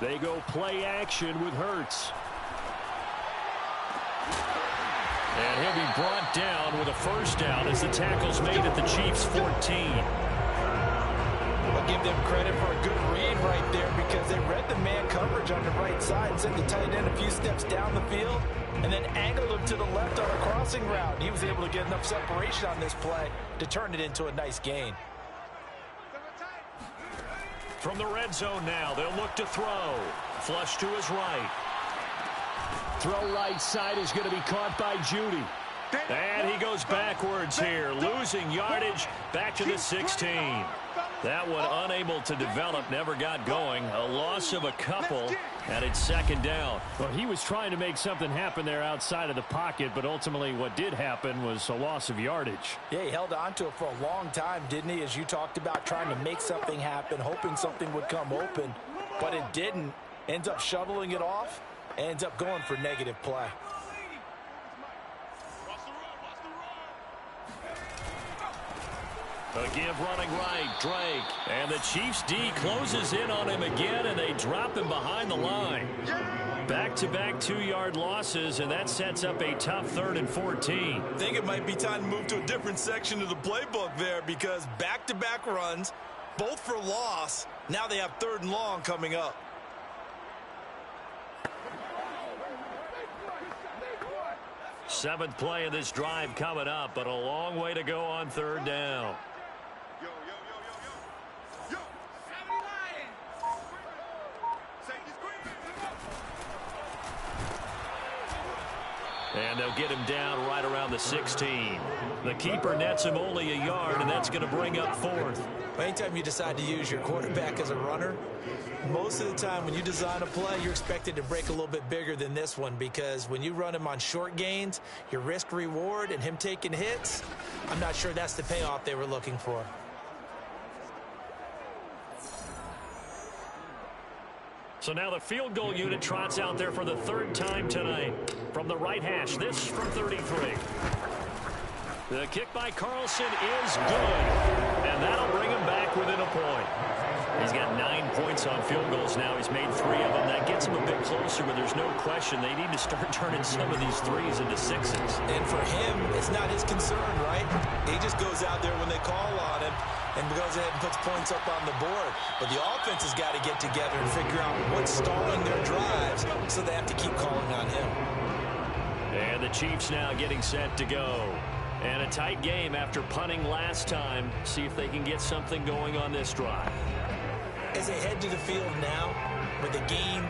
They go play action with Hurts. And he'll be brought down with a first down as the tackle's made at the Chiefs' 14. I'll give them credit for a good read right there because they read the man coverage on the right side and sent the tight end a few steps down the field and then angled him to the left on a crossing route. He was able to get enough separation on this play to turn it into a nice gain. From the red zone now, they'll look to throw. Flush to his right. Throw right side is going to be caught by Judy. And he goes backwards here, losing yardage back to the 16. That one unable to develop, never got going. A loss of a couple, and it's second down. Well, he was trying to make something happen there outside of the pocket, but ultimately what did happen was a loss of yardage. Yeah, he held on to it for a long time, didn't he? As you talked about, trying to make something happen, hoping something would come open, but it didn't. Ends up shoveling it off, ends up going for negative play. A give running right, Drake. And the Chiefs D closes in on him again, and they drop him behind the line. Back-to-back 2-yard losses, and that sets up a tough 3rd and 14. I think it might be time to move to a different section of the playbook there, because back-to-back runs, both for loss. Now they have 3rd and long coming up. Seventh play of this drive coming up, but a long way to go on 3rd down. And they'll get him down right around the 16. The keeper nets him only a yard, and that's going to bring up 4th. Anytime you decide to use your quarterback as a runner, most of the time when you design a play, you're expected to break a little bit bigger than this one, because when you run him on short gains, your risk reward and him taking hits, I'm not sure that's the payoff they were looking for. So now the field goal unit trots out there for the 3rd time tonight. From the right hash, this from 33. The kick by Carlson is good, and that'll bring him back within a point. He's got 9 points on field goals now. He's made 3 of them. That gets him a bit closer, but there's no question they need to start turning some of these 3s into 6s. And for him, it's not his concern, right? He just goes out there when they call on him and goes ahead and puts points up on the board. But the offense has got to get together and figure out what's stalling their drives, so they have to keep calling on him. And the Chiefs now getting set to go. And a tight game after punting last time. See if they can get something going on this drive. As they head to the field now, with the game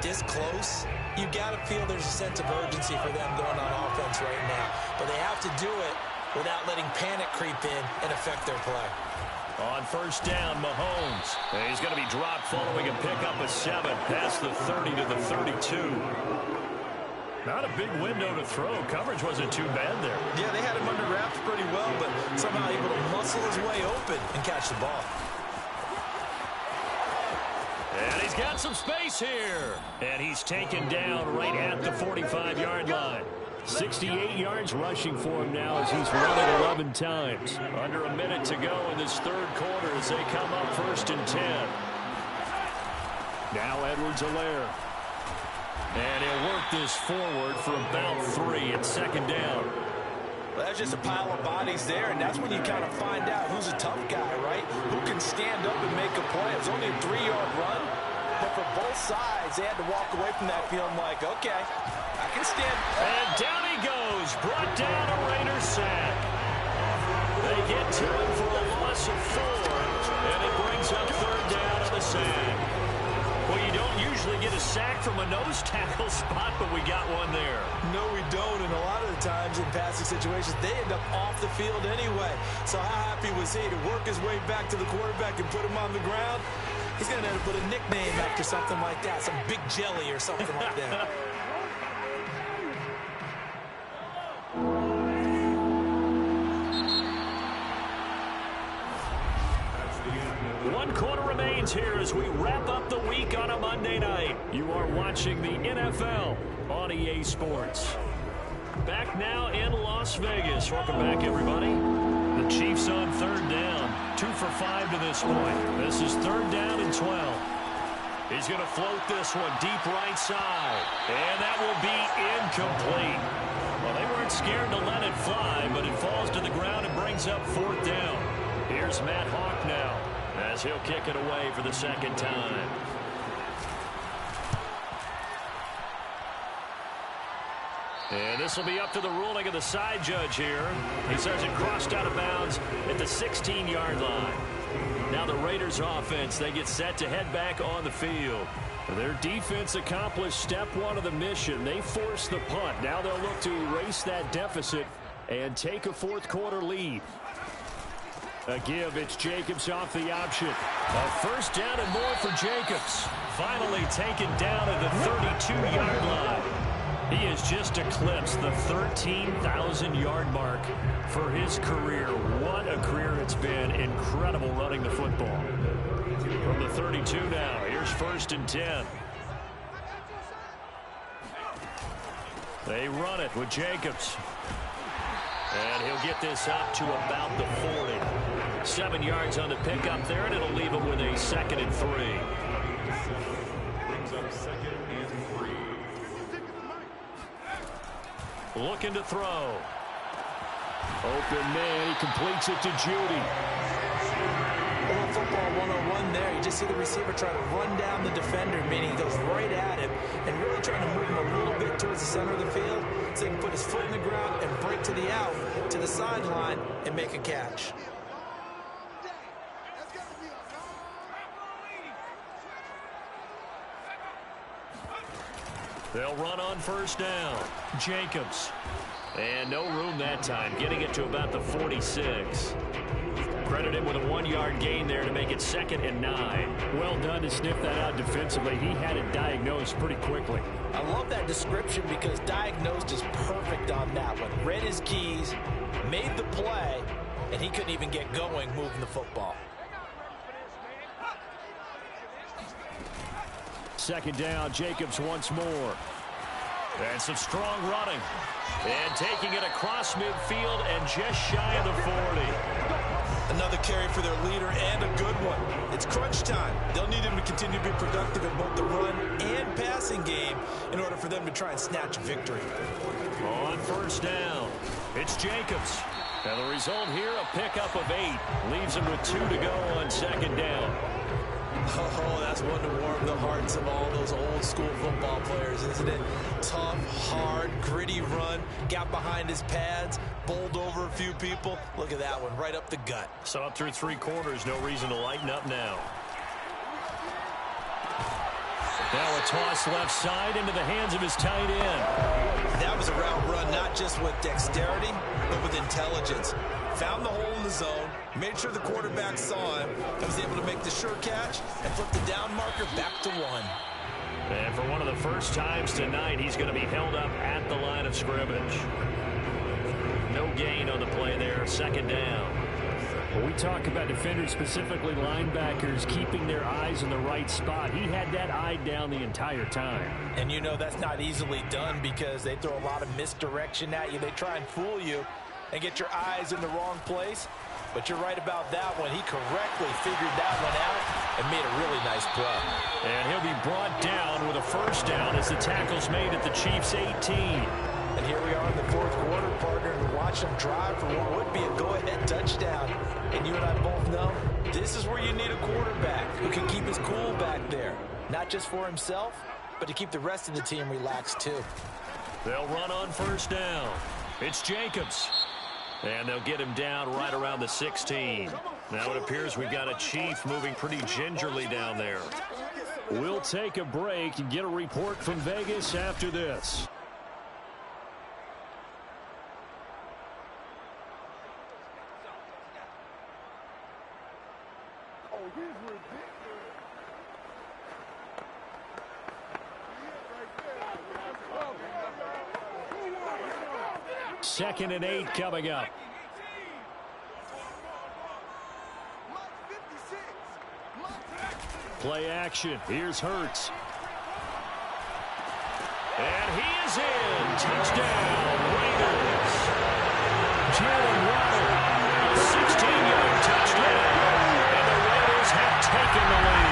this close, you got to feel there's a sense of urgency for them going on offense right now. But they have to do it without letting panic creep in and affect their play. On 1st down, Mahomes. And he's going to be dropped following a pickup of 7 past the 30 to the 32. Not a big window to throw. Coverage wasn't too bad there. Yeah, they had him under wraps pretty well, but somehow able to muscle his way open and catch the ball. And he's got some space here. And he's taken down right at the 45-yard line. 68 yards rushing for him now as he's run it 11 times. Under a minute to go in this 3rd quarter as they come up 1st and 10. Now Edwards-Helaire. And he'll work this forward for about 3 at 2nd down. Well, that's just a pile of bodies there, and that's when you kind of find out who's a tough guy, right? Who can stand up and make a play. It's only a 3-yard run, but for both sides, they had to walk away from that feeling like, okay, I can stand. And down he goes, brought down a Raiders sack. They get to him for a loss of 4, and it brings up 3rd down on the sack. Well, you don't usually get a sack from a nose tackle spot, but we got one there. No, we don't, and a lot of the times in passing situations, they end up off the field anyway. So how happy was he to work his way back to the quarterback and put him on the ground? He's going to end up with a nickname after something like that, some Big Jelly or something like that. One quarter remains here as we wrap up the week on a Monday night. You are watching the NFL on EA Sports. Back now in Las Vegas. Welcome back, everybody. The Chiefs on 3rd down. 2 for 5 to this point. This is 3rd down and 12. He's going to float this one deep right side. And that will be incomplete. Well, they weren't scared to let it fly, but it falls to the ground and brings up 4th down. Here's Matt Hawk now, as he'll kick it away for the 2nd time. And this will be up to the ruling of the side judge here. He says it crossed out of bounds at the 16-yard line. Now the Raiders offense, they get set to head back on the field. Their defense accomplished step one of the mission. They forced the punt. Now they'll look to erase that deficit and take a fourth quarter lead. A give, it's Jacobs off the option. A first down and more for Jacobs. Finally taken down at the 32-yard line. He has just eclipsed the 13,000-yard mark for his career. What a career it's been. Incredible running the football. From the 32 now, here's 1st and 10. They run it with Jacobs. And he'll get this up to about the 40. 7 yards on the pickup there, and it'll leave him with a 2nd and 3. Brings up 2nd and 3. Looking to throw. Open man, he completes it to Judy. Football 101 there. You just see the receiver try to run down the defender, meaning he goes right at him and really trying to move him a little bit towards the center of the field so he can put his foot in the ground and break to the out, to the sideline, and make a catch. They'll run on 1st down. Jacobs. And no room that time, getting it to about the 46. Credit him with a 1-yard gain there to make it 2nd and 9. Well done to sniff that out defensively. He had it diagnosed pretty quickly. I love that description because diagnosed is perfect on that one. Read his keys, made the play, and he couldn't even get going moving the football. 2nd down, Jacobs once more. And some strong running. And taking it across midfield and just shy of the 40. Another carry for their leader and a good one. It's crunch time. They'll need him to continue to be productive in both the run and passing game in order for them to try and snatch a victory. On 1st down, it's Jacobs. And the result here, a pickup of 8. Leaves him with 2 to go on 2nd down. Oh, that's one to warm the hearts of all those old school football players, isn't it? Tough, hard, gritty run, got behind his pads, bowled over a few people. Look at that one, right up the gut. So up through 3 quarters, no reason to lighten up now. Now a toss left side into the hands of his tight end. That was a route run, not just with dexterity, but with intelligence. Found the hole in the zone, made sure the quarterback saw him, and was able to make the sure catch and flip the down marker back to 1. And for one of the first times tonight, he's going to be held up at the line of scrimmage. No gain on the play there, 2nd down. When we talk about defenders, specifically linebackers, keeping their eyes in the right spot, he had that eye down the entire time. And you know that's not easily done because they throw a lot of misdirection at you. They try and fool you and get your eyes in the wrong place. But you're right about that one. He correctly figured that one out and made a really nice play. And he'll be brought down with a 1st down as the tackle's made at the Chiefs' 18. And here we are in the 4th quarter, partner, and watch them drive for what would be a go-ahead touchdown. And you and I both know this is where you need a quarterback who can keep his cool back there. Not just for himself, but to keep the rest of the team relaxed too. They'll run on 1st down. It's Jacobs. And they'll get him down right around the 16. Now it appears we've got a Chief moving pretty gingerly down there. We'll take a break and get a report from Vegas after this. Second and 8 coming up. Play action. Here's Hurts. And he is in. Touchdown, Raiders. Jalen Waddle. A 16-yard touchdown. And the Raiders have taken the lead.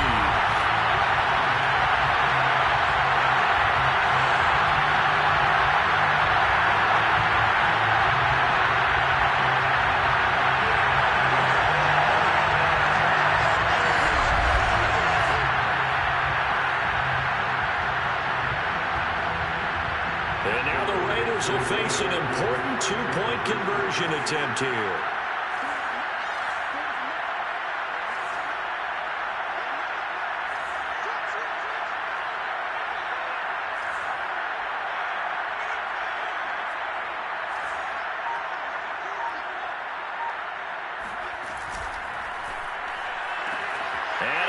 And now the Raiders will face an important 2-point conversion attempt here.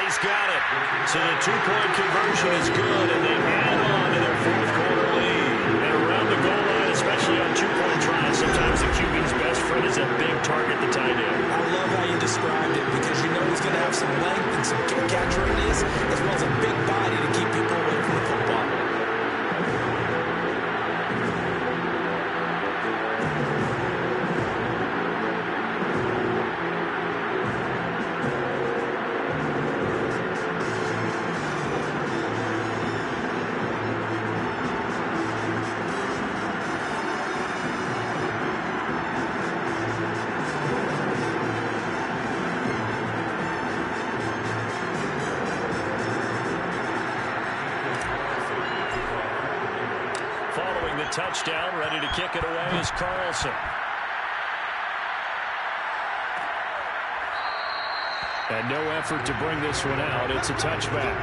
he's got it. So the two-point conversion is good, and they add on to their fourth-quarter lead. And around the goal line, especially on two-point tries, sometimes the QB's best friend is that big target, the tight end. I love how you described it because you know he's going to have some length and some catch radius as well as a big body to keep people away from the football. Touchdown, ready to kick it away is Carlson. And no effort to bring this one out. It's a touchback.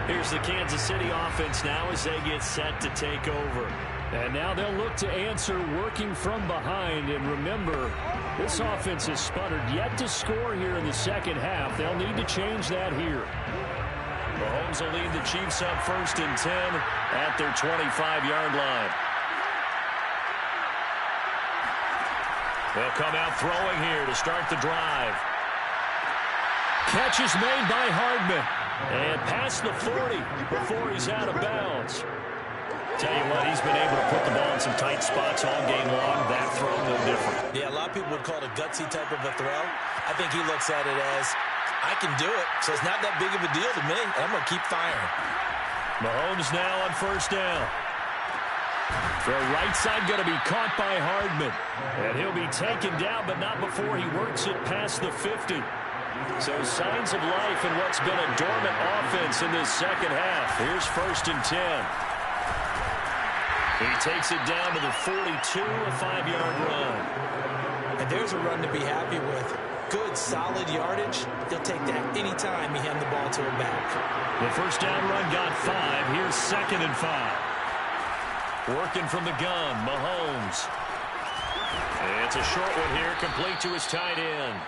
Here's the Kansas City offense now as they get set to take over. And now they'll look to answer working from behind. And remember, this offense has sputtered yet to score here in the second half. They'll need to change that here. Mahomes will lead the Chiefs up 1st and 10 at their 25-yard line. They'll come out throwing here to start the drive. Catch is made by Hardman. And past the 40 before he's out of bounds. Tell you what, he's been able to put the ball in some tight spots all game long. That throw, no different. Yeah, a lot of people would call it a gutsy type of a throw. I think he looks at it as, I can do it, so it's not that big of a deal to me, and I'm going to keep firing. Mahomes now on 1st down. The right side going to be caught by Hardman. And he'll be taken down, but not before he works it past the 50. So signs of life in what's been a dormant offense in this second half. Here's 1st and 10. He takes it down to the 42, a 5-yard run. And there's a run to be happy with. Good, solid yardage. He'll take that anytime he hand the ball to a back. The 1st down run got 5. Here's 2nd and 5. Working from the gun, Mahomes. It's a short one here, complete to his tight end.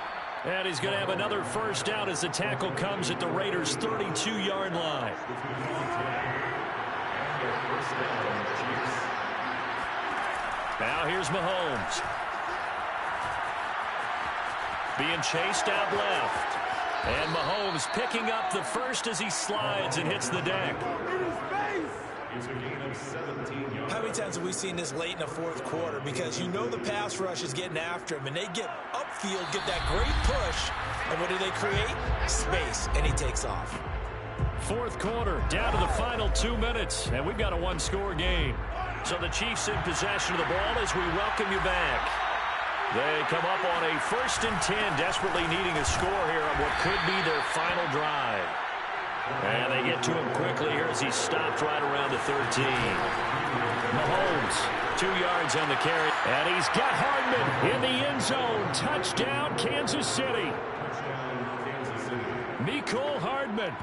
And he's going to have another 1st down as the tackle comes at the Raiders' 32-yard line. Now here's Mahomes. Being chased out left. And Mahomes picking up the 1st as he slides and hits the deck. How many times have we seen this late in the 4th quarter? Because you know the pass rush is getting after him, and they get upfield, get that great push, and what do they create? Space, and he takes off. 4th quarter, down to the final 2 minutes, and we've got a one-score game. So the Chiefs in possession of the ball as we welcome you back. They come up on a 1st and 10, desperately needing a score here on what could be their final drive. And they get to him quickly here as he stopped right around the 13. Mahomes, 2 yards on the carry. And he's got Hardman in the end zone. Touchdown, Kansas City. Mecole Hardman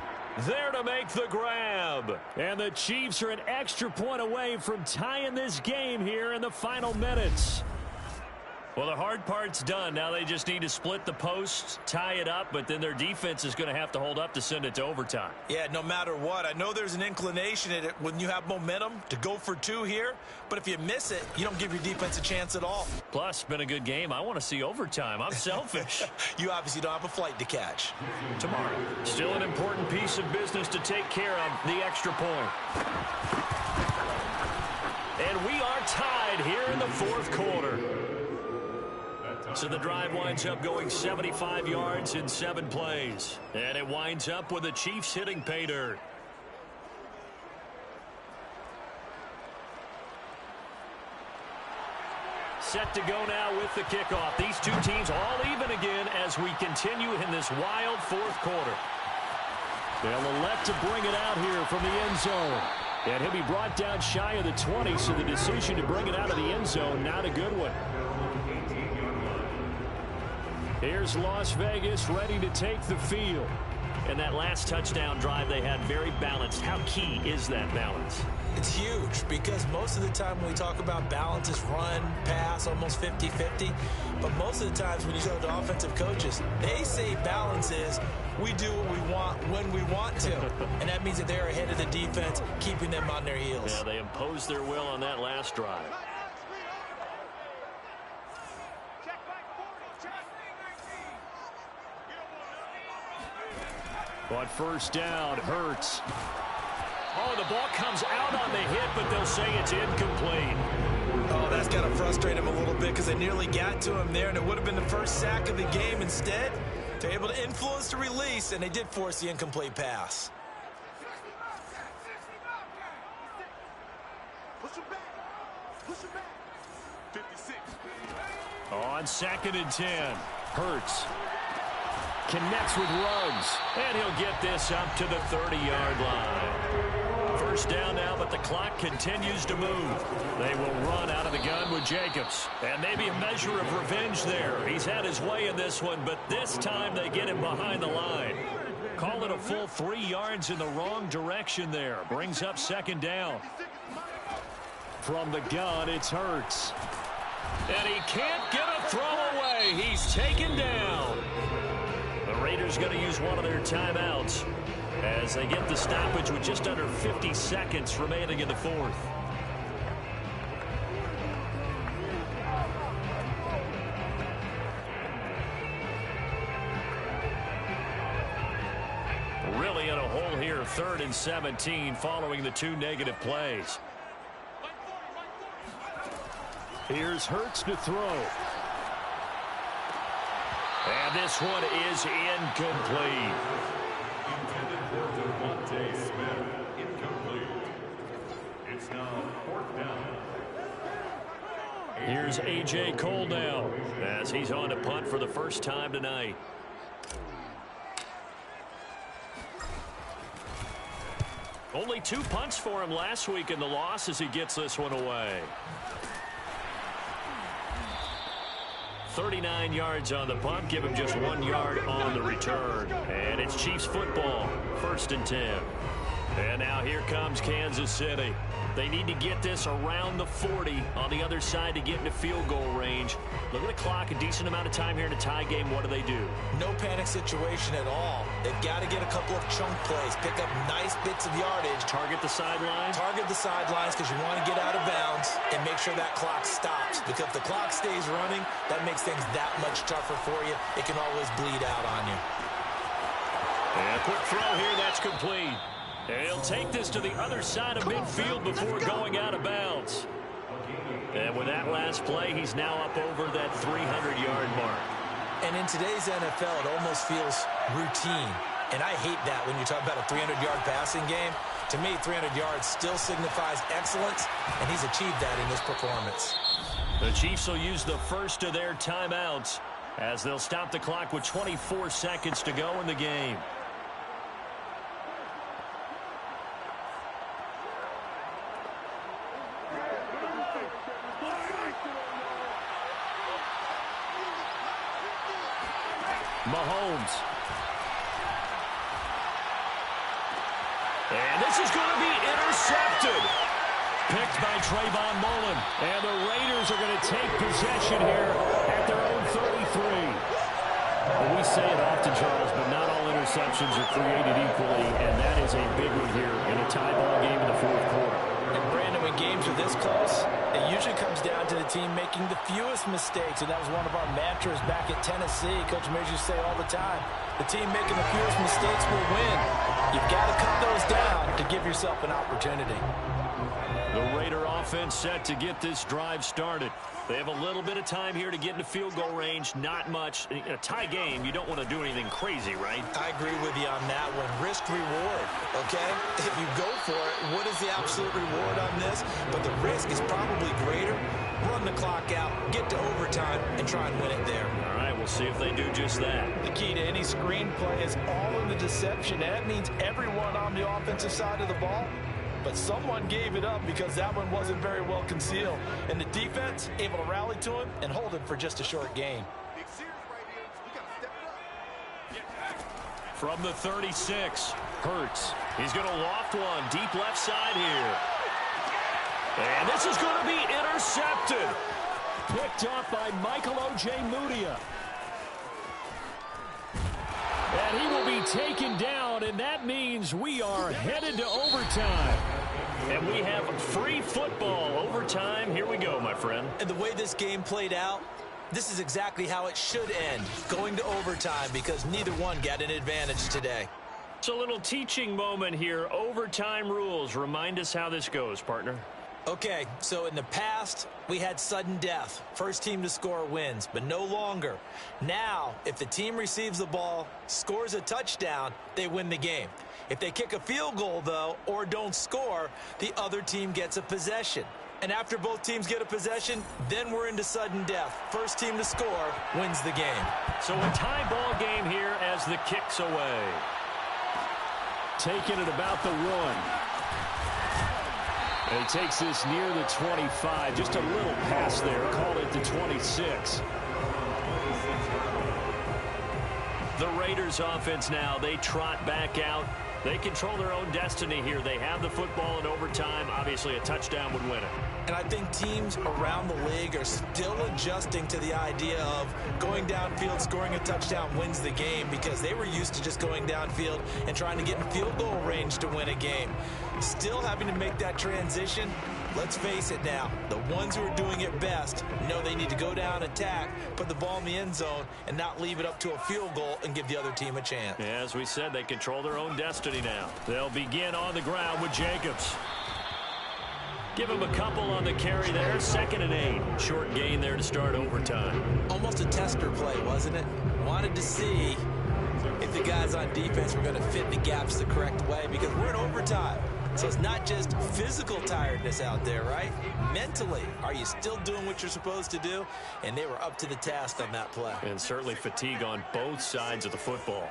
there to make the grab. And the Chiefs are an extra point away from tying this game here in the final minutes. Well, the hard part's done. Now they just need to split the posts, tie it up, but then their defense is going to have to hold up to send it to overtime. Yeah, no matter what. I know there's an inclination in it when you have momentum to go for 2 here, but if you miss it, you don't give your defense a chance at all. Plus, it's been a good game. I want to see overtime. I'm selfish. You obviously don't have a flight to catch. Tomorrow. Still an important piece of business to take care of, the extra point. And we are tied here in the 4th quarter. So the drive winds up going 75 yards in 7 plays. And it winds up with the Chiefs hitting pay dirt. Set to go now with the kickoff. These two teams all even again as we continue in this wild 4th quarter. They'll elect to bring it out here from the end zone. And he'll be brought down shy of the 20, so the decision to bring it out of the end zone, not a good one. Here's Las Vegas ready to take the field. And that last touchdown drive they had very balanced. How key is that balance? It's huge because most of the time when we talk about balance, it's run, pass, almost 50-50. But most of the times when you talk to offensive coaches, they say balance is we do what we want when we want to. And that means that they're ahead of the defense, keeping them on their heels. Yeah, they imposed their will on that last drive. On first down, Hurts. Oh, the ball comes out on the hit, but they'll say it's incomplete. Oh, that's got to frustrate him a little bit because they nearly got to him there, and it would have been the first sack of the game. Instead, they're able to influence the release, and they did force the incomplete pass. Push him back. Push him back. 56. On 2nd and 10, Hurts connects with Ruggs, and he'll get this up to the 30-yard line. First down now, but the clock continues to move. They will run out of the gun with Jacobs, and maybe a measure of revenge there. He's had his way in this one, but this time they get him behind the line. Call it a full 3 yards in the wrong direction there. Brings up 2nd down. From the gun, it's Hurts. And he can't get a throw away. He's taken down. The Raiders going to use one of their timeouts as they get the stoppage with just under 50 seconds remaining in the fourth. Really in a hole here, 3rd and 17 following the 2 negative plays. Here's Hurts to throw. And this one is incomplete. Intended for Devontae Smith. Incomplete. It's now 4th down. Here's A.J. Cole now as he's on to punt for the first time tonight. Only 2 punts for him last week in the loss as he gets this one away. 39 yards on the punt, give him just 1 yard on the return. And it's Chiefs football, 1st and 10. And now here comes Kansas City. They need to get this around the 40 on the other side to get into field goal range. Look at the clock, a decent amount of time here in a tie game. What do? No panic situation at all. They've got to get a couple of chunk plays, pick up nice bits of yardage. Target the sidelines? Target the sidelines because you want to get out of bounds and make sure that clock stops. Because if the clock stays running, that makes things that much tougher for you. It can always bleed out on you. And a quick throw here, that's complete. And he'll take this to the other side of midfield before going out of bounds. And with that last play, he's now up over that 300-yard mark. And in today's NFL, it almost feels routine. And I hate that when you talk about a 300-yard passing game. To me, 300 yards still signifies excellence, and he's achieved that in this performance. The Chiefs will use the first of their timeouts as they'll stop the clock with 24 seconds to go in the game. Mahomes. And this is going to be intercepted. Picked by Trayvon Mullen. And the Raiders are going to take possession here at their own 33. Well, we say it often, Charles, but not all interceptions are created equally, and that is a big one here in a tie ball game in the fourth quarter. And Brandon, when games are this close, it usually comes down to the team making the fewest mistakes, and that was one of our mantras back at Tennessee. Coach Mears used to say all the time, the team making the fewest mistakes will win. You've got to cut those down to give yourself an opportunity. The Raider offense set to get this drive started. They have a little bit of time here to get into field goal range. Not much. In a tie game, you don't want to do anything crazy, right? I agree with you on that one. Risk-reward, okay? If you go for it, what is the absolute reward on this? But the risk is probably greater. Run the clock out, get to overtime, and try and win it there. All right, we'll see if they do just that. The key to any screenplay is all in the deception. That means everyone on the offensive side of the ball, but someone gave it up because that one wasn't very well concealed. And the defense able to rally to him and hold him for just a short gain. From the 36, Hurts. He's going to loft one deep left side here. And this is going to be intercepted. Picked off by Michael O.J. Mudia. And he will be taken down, and that means we are headed to overtime. And we have free football overtime. Here we go, my friend. And the way this game played out, this is exactly how it should end, going to overtime, because neither one got an advantage today. It's a little teaching moment here. Overtime rules. Remind us how this goes, partner. Okay, so in the past, we had sudden death. First team to score wins, but no longer. Now, if the team receives the ball, scores a touchdown, they win the game. If they kick a field goal, though, or don't score, the other team gets a possession. And after both teams get a possession, then we're into sudden death. First team to score wins the game. So a tie ball game here as the kick's away. Taking it about the 1. And he takes this near the 25. Just a little pass there. Called it the 26. The Raiders offense now, they trot back out. They control their own destiny here. They have the football in overtime. Obviously, a touchdown would win it. And I think teams around the league are still adjusting to the idea of going downfield, scoring a touchdown wins the game, because they were used to just going downfield and trying to get in field goal range to win a game. Still having to make that transition. Let's face it now, the ones who are doing it best know they need to go down, attack, put the ball in the end zone, and not leave it up to a field goal and give the other team a chance. As we said, they control their own destiny now. They'll begin on the ground with Jacobs. Give him a couple on the carry there. 2nd and 8. Short gain there to start overtime. Almost a tester play, wasn't it? Wanted to see if the guys on defense were going to fit the gaps the correct way, because we're in overtime. So it's not just physical tiredness out there, right? Mentally, are you still doing what you're supposed to do? And they were up to the task on that play. And certainly fatigue on both sides of the football.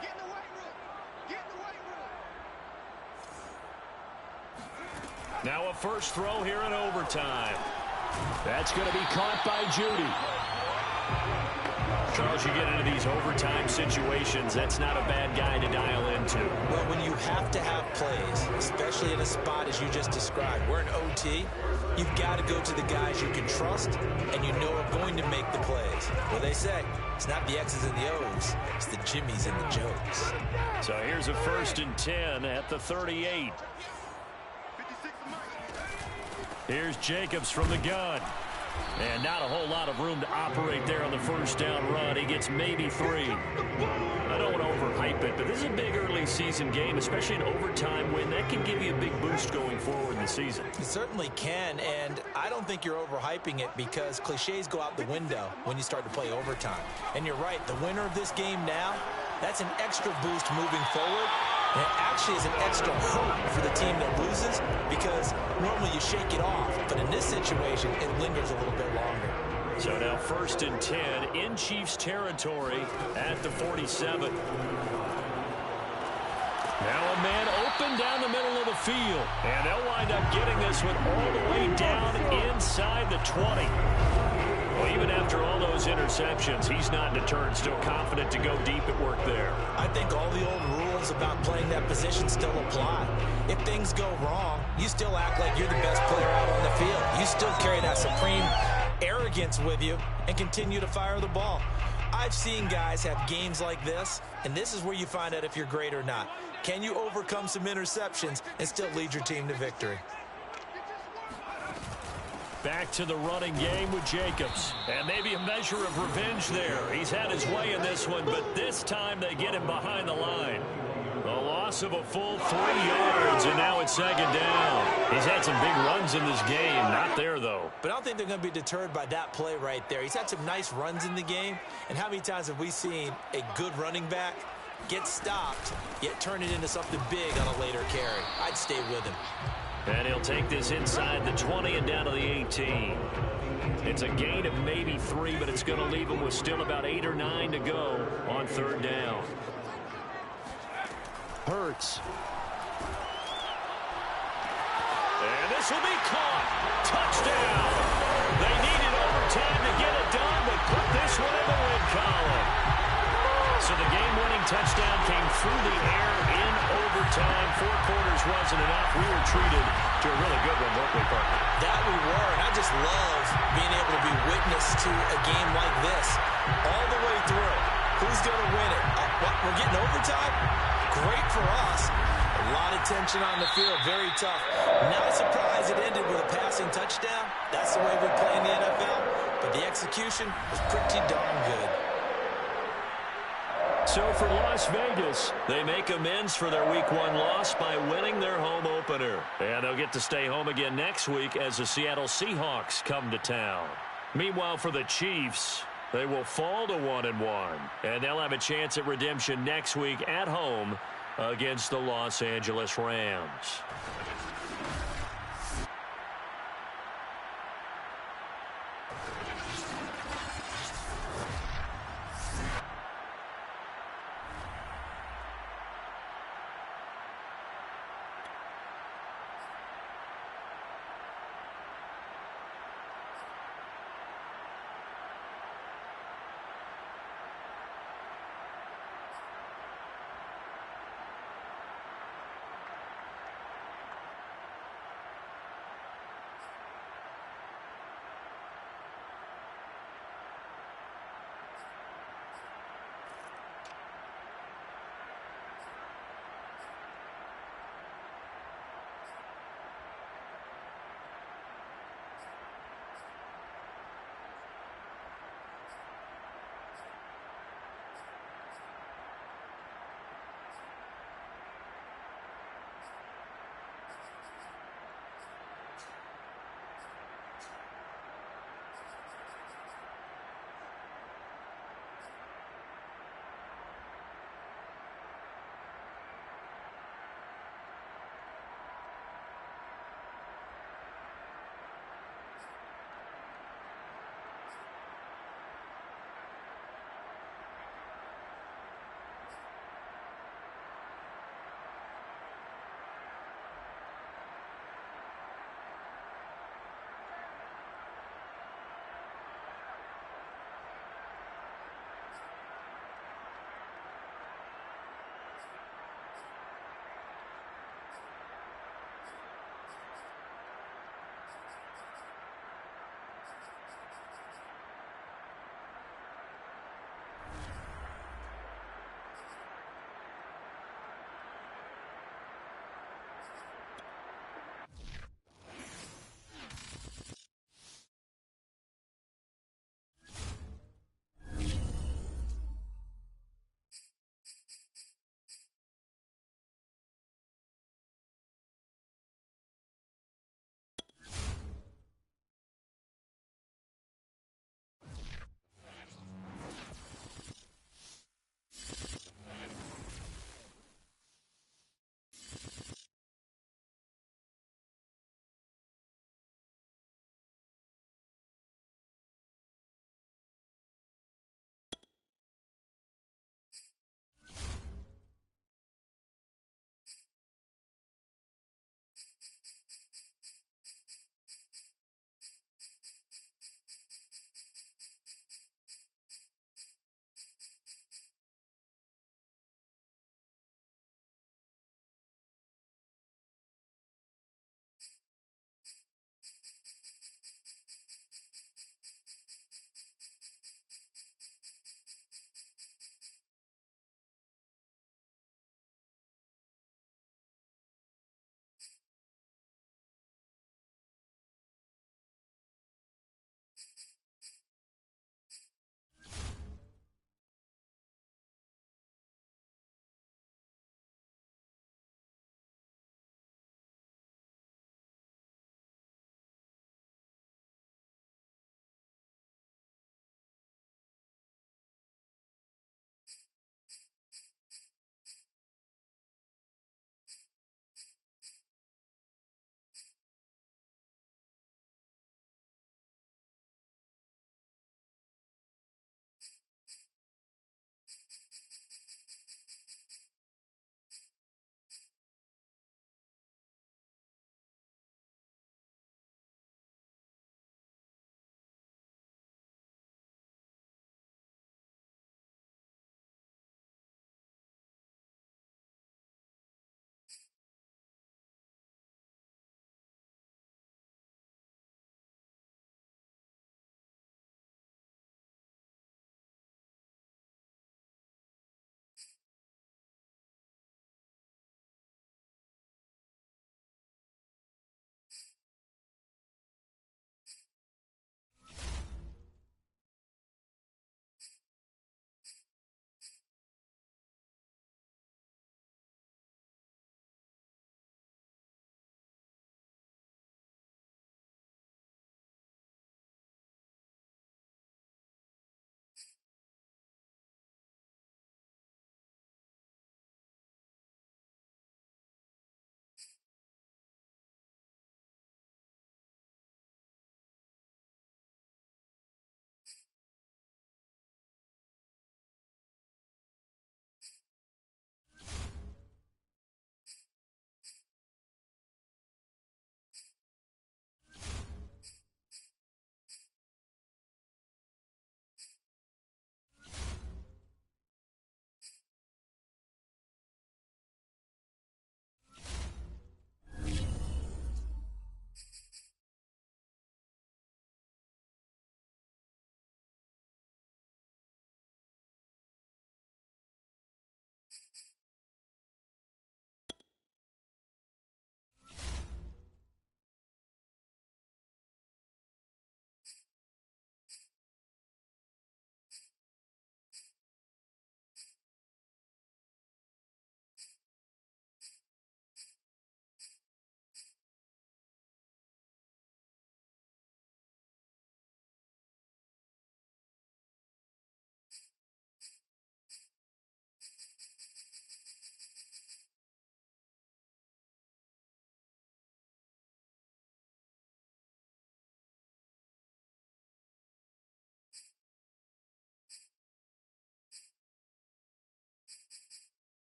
Now a first throw here in overtime. That's going to be caught by Judy. Charles, you get into these overtime situations, that's not a bad guy to dial into. Well, when you have to have plays, especially in a spot as you just described, we're in OT, you've got to go to the guys you can trust and you know are going to make the plays. Well, they say, it's not the X's and the O's, it's the Jimmies and the Joes. So here's a 1st and 10 at the 38. Here's Jacobs from the gun. And not a whole lot of room to operate there on the first down run. He gets maybe 3. I don't want to overhype it, but this is a big early season game, especially an overtime win. That can give you a big boost going forward in the season. It certainly can, and I don't think you're overhyping it, because cliches go out the window when you start to play overtime. And you're right, the winner of this game now, that's an extra boost moving forward. And it actually is an extra hurt for the team that loses, because normally you shake it off. But in this situation, it lingers a little bit longer. So now 1st and 10 in Chiefs territory at the 47. Now a man open down the middle of the field. And they'll wind up getting this one all the way down inside the 20. Well, even after all those interceptions, he's not deterred, still confident to go deep at work there. I think all the old rules about playing that position still apply. If things go wrong, you still act like you're the best player out on the field. You still carry that supreme arrogance with you and continue to fire the ball. I've seen guys have games like this, and this is where you find out if you're great or not. Can you overcome some interceptions and still lead your team to victory? Back to the running game with Jacobs. And maybe a measure of revenge there. He's had his way in this one, but this time they get him behind the line. A loss of a full 3 yards, and now it's 2nd down. He's had some big runs in this game. Not there, though. But I don't think they're going to be deterred by that play right there. He's had some nice runs in the game. And how many times have we seen a good running back get stopped, yet turn it into something big on a later carry? I'd stay with him. And he'll take this inside the 20 and down to the 18. It's a gain of maybe 3, but it's going to leave him with still about 8 or 9 to go on 3rd down. Hurts. And this will be caught. Touchdown. They needed overtime to get it done, but put this one in the win column. So the game-winning touchdown came through the air in overtime. 4 quarters wasn't enough. We were treated to a really good one, weren't we, Parker? That we were, and I just love being able to be witness to a game like this all the way through. Who's going to win it? We're getting overtime? Great for us. A lot of tension on the field. Very tough. Not surprised it ended with a passing touchdown. That's the way we play in the NFL. But the execution was pretty darn good. So for Las Vegas, they make amends for their Week 1 loss by winning their home opener. And they'll get to stay home again next week as the Seattle Seahawks come to town. Meanwhile, for the Chiefs, they will fall to 1-1. And they'll have a chance at redemption next week at home against the Los Angeles Rams.